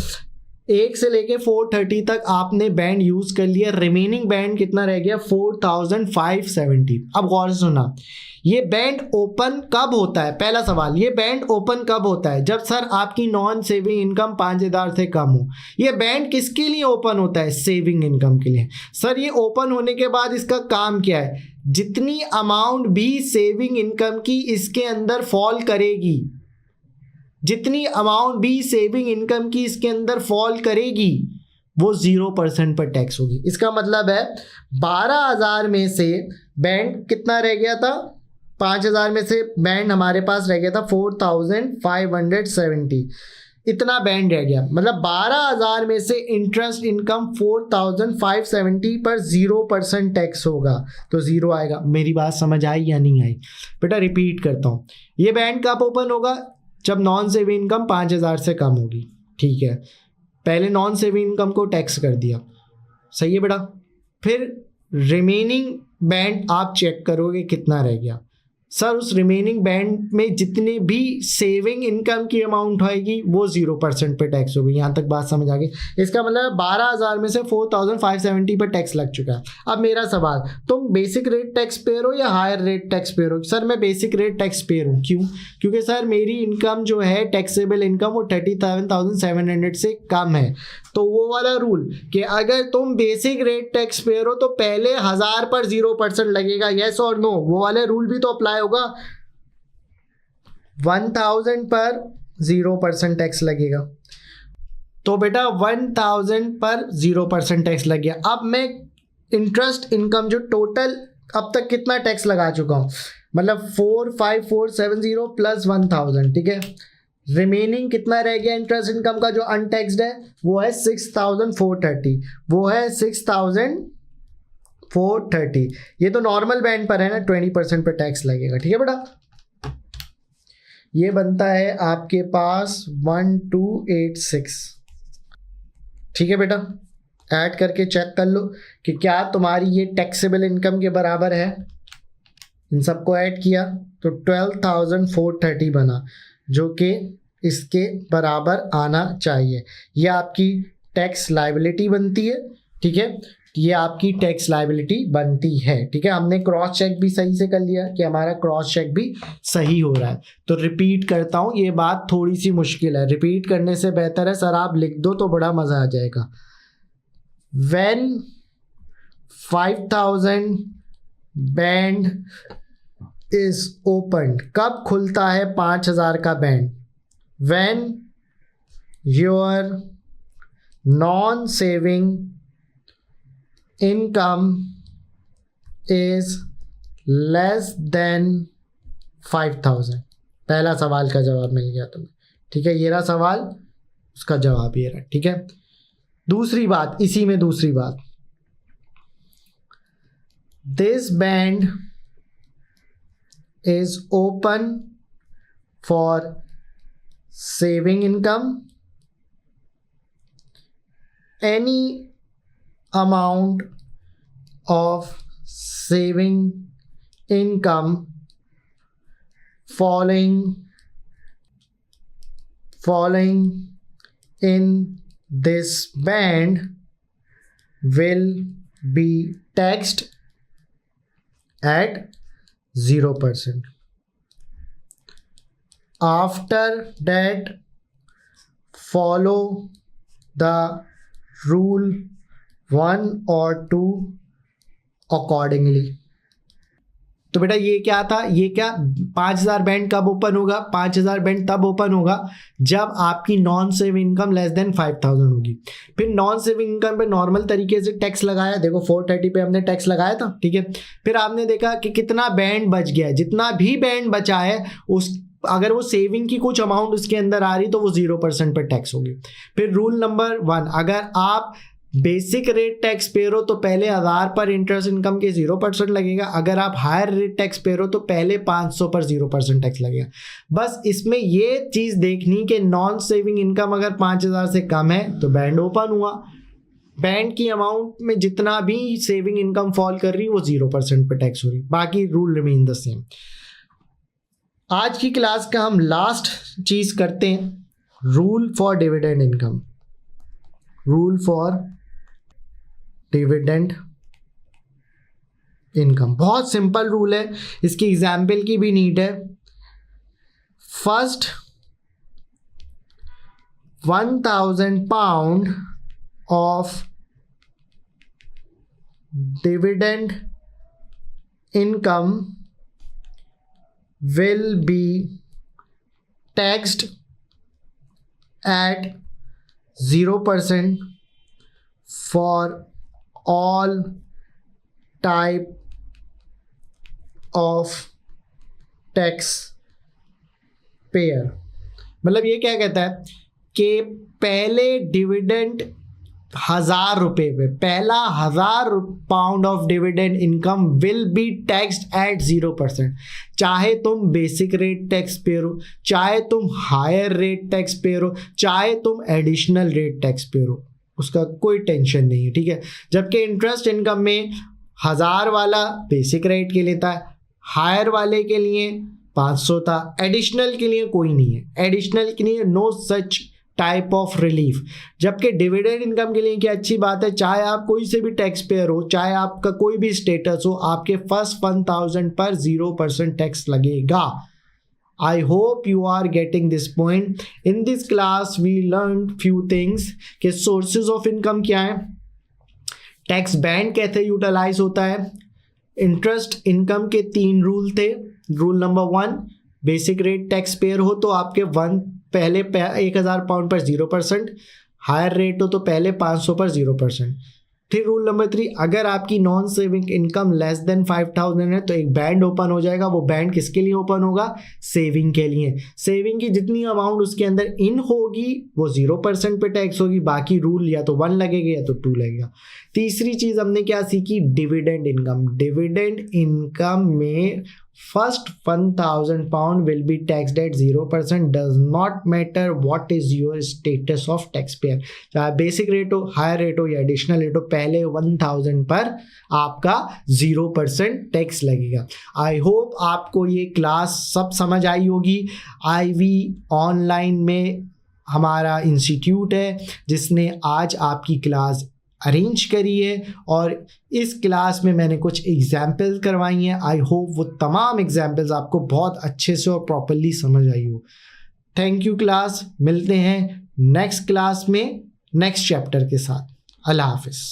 1 से लेके 430 तक आपने बैंड यूज कर लिया, रिमेनिंग बैंड कितना रह गया? 4,570। अब गौर से सुना, ये बैंड ओपन कब होता है? पहला सवाल, ये बैंड ओपन कब होता है? जब सर आपकी नॉन सेविंग इनकम 5,000 से कम हो। ये बैंड किसके लिए ओपन होता है? सेविंग इनकम के लिए। सर ये ओपन होने के बाद इसका काम क्या है? जितनी अमाउंट भी सेविंग इनकम की इसके अंदर फॉल करेगी, जितनी अमाउंट भी सेविंग इनकम की इसके अंदर फॉल करेगी, वो 0% पर टैक्स होगी। इसका मतलब है 12,000 में से बैंड कितना रह गया था? 5,000 में से बैंड हमारे पास रह गया था 4,570। इतना बैंड रह गया। मतलब 12,000 में से इंटरेस्ट इनकम 4,570 पर 0% टैक्स होगा, तो 0 आएगा। मेरी बात समझ आई या नहीं आई? बेटा रिपीट करता हूँ, ये बैंड कब ओपन होगा? जब नॉन सेविंग इनकम 5,000 से कम होगी। ठीक है, पहले नॉन सेविंग इनकम को टैक्स कर दिया, सही है बेटा। फिर रिमेनिंग बैंड आप चेक करोगे कितना रह गया। सर उस रिमेनिंग बैंड में जितने भी सेविंग इनकम की अमाउंट होएगी वो 0% पे टैक्स होगी। यहाँ तक बात समझ आ गई। इसका मतलब 12,000 में से 4,570 पे टैक्स लग चुका है। अब मेरा सवाल, तुम बेसिक रेट टैक्स पेयर हो या हायर रेट टैक्स पेयर हो? सर मैं बेसिक रेट टैक्स पेयर हूँ। क्यों? क्योंकि सर मेरी इनकम जो है टैक्सेबल इनकम वो 37,700 से कम है। तो वो वाला रूल कि अगर तुम बेसिक रेट टैक्स पेयर हो तो पहले 1000 पर 0% लगेगा, यस और नो, वो वाले रूल भी तो अप्लाई होगा। 1000 पर 0% टैक्स लगेगा, तो बेटा 1000 पर 0% टैक्स लग गया। अब मैं इंटरेस्ट इनकम जो टोटल अब तक कितना टैक्स लगा चुका हूं, मतलब 45470 प्लस 1000, ठीक है। रिमेनिंग कितना रह गया इंटरेस्ट इनकम का जो अनटैक्सड है, वो है 6430, वो है 6430। ये तो नॉर्मल बैंड पर है ना, 20% पे टैक्स लगेगा, ठीक है बेटा। ये बनता है आपके पास 1286, ठीक है बेटा। ऐड करके चेक कर लो कि क्या तुम्हारी ये टैक्सेबल इनकम के बराबर है। इन सबको ऐड किया तो 12,430 बना, जो कि इसके बराबर आना चाहिए। ये आपकी टैक्स लायबिलिटी बनती है, ठीक है। ये आपकी टैक्स लायबिलिटी बनती है, ठीक है। हमने क्रॉस चेक भी सही से कर लिया कि हमारा क्रॉस चेक भी सही हो रहा है। तो रिपीट करता हूँ, ये बात थोड़ी सी मुश्किल है, रिपीट करने से बेहतर है सर आप लिख दो तो बड़ा मज़ा आ जाएगा। When 5,000 बैंड is opened, कब खुलता है 5,000 का band? When your non-saving income is less than 5,000। पहला सवाल का जवाब मिल गया तुम्हें, ठीक है। ये रहा सवाल, उसका जवाब ये रहा, ठीक है। दूसरी बात, इसी में दूसरी बात, this band is open for saving income, any amount of saving income falling in this band will be taxed at 0%. After that, follow the rule 1 or 2 accordingly. तो बेटा ये क्या था, ये क्या 5,000 बैंड कब ओपन होगा? 5,000 बैंड तब ओपन होगा जब आपकी non saving income less then 5,000 होगी। फिर नॉन सेविंग इनकम पे नॉर्मल तरीके से टैक्स लगाया, देखो 430 पे हमने टैक्स लगाया था, ठीक है। फिर आपने देखा कि कितना बैंड बच गया है, जितना भी बैंड बचा है उस अगर वो सेविंग की कुछ अमाउंट उसके अंदर आ रही तो वो 0% पर टैक्स होगी। फिर रूल नंबर 1, अगर आप बेसिक रेट टैक्स पेयर हो तो पहले 1000 पर इंटरेस्ट इनकम के 0% लगेगा। अगर आप हायर रेट टैक्स पेयर हो तो पहले 500 पर 0% टैक्स लगेगा। बस इसमें ये चीज़ देखनी कि नॉन सेविंग इनकम अगर 5,000 से कम है तो बैंड ओपन हुआ, बैंड की अमाउंट में जितना भी सेविंग इनकम फॉल कर रही वो 0% पर टैक्स हो रही, बाकी रूल रिमेन द सेम। आज की क्लास का हम लास्ट चीज़ करते हैं, rule for dividend income. Rule for dividend income बहुत सिंपल रूल है, इसकी एग्जाम्पल की भी नीड है। First 1,000 pound of dividend income will be taxed at 0% for all type of tax payer। मतलब ये क्या कहता है कि पहले डिविडेंड 1,000 रुपये पे, पहला 1,000 pound of dividend income will be taxed at 0%। चाहे तुम बेसिक रेट टैक्स पेयर हो, चाहे तुम हायर रेट टैक्स पेयर हो, चाहे तुम एडिशनल रेट टैक्स पेयर हो, उसका कोई टेंशन नहीं है, ठीक है। जबकि इंटरेस्ट इनकम में 1,000 वाला बेसिक रेट के लेता है, हायर वाले के लिए 500 था, एडिशनल के लिए कोई नहीं है, एडिशनल के लिए no such type of relief. जबकि डिविडेंड इनकम के लिए क्या अच्छी बात है, चाहे आप कोई से भी टैक्स पेयर हो, चाहे आपका कोई भी स्टेटस हो, आपके फर्स्ट 1000 पर 0% टैक्स लगेगा। I hope you are getting this point. In this class we learned few things कि sources of income क्या है, टैक्स बैंड कैसे यूटिलाइज होता है, इंटरेस्ट इनकम के 3 रूल थे। Rule number 1, basic rate tax payer हो तो आपके पहले 1000 पाउंड पर 0%, हायर रेट हो तो पहले 500 पर 0%। फिर रूल नंबर 3, अगर आपकी non saving income less then 5000 है तो एक बैंड ओपन हो जाएगा। वो बैंड किसके लिए ओपन होगा, सेविंग के लिए। सेविंग की जितनी अमाउंट उसके अंदर इन होगी वो 0% पे टैक्स होगी, बाकी रूल या तो 1 लगेगा या तो 2 लगेगा। तीसरी चीज हमने क्या सीखी, डिविडेंड इनकम। डिविडेंड इनकम में first 1000 pound will be taxed at 0%, does not matter what is your status of tax payer, चाहे बेसिक रेट हो, हायर रेट हो या एडिशनल रेट हो, पहले 1000 पर आपका 0% टैक्स लगेगा। आई होप आपको ये क्लास सब समझ आई होगी। आईवी ऑनलाइन में हमारा इंस्टीट्यूट है जिसने आज आपकी क्लास अरेंज करी है और इस क्लास में मैंने कुछ एग्जाम्पल्स करवाई हैं। आई होप वो तमाम एग्जाम्पल्स आपको बहुत अच्छे से और प्रॉपरली समझ आई हो। थैंक यू क्लास, मिलते हैं नेक्स्ट क्लास में नेक्स्ट चैप्टर के साथ। अल्लाह हाफिज़।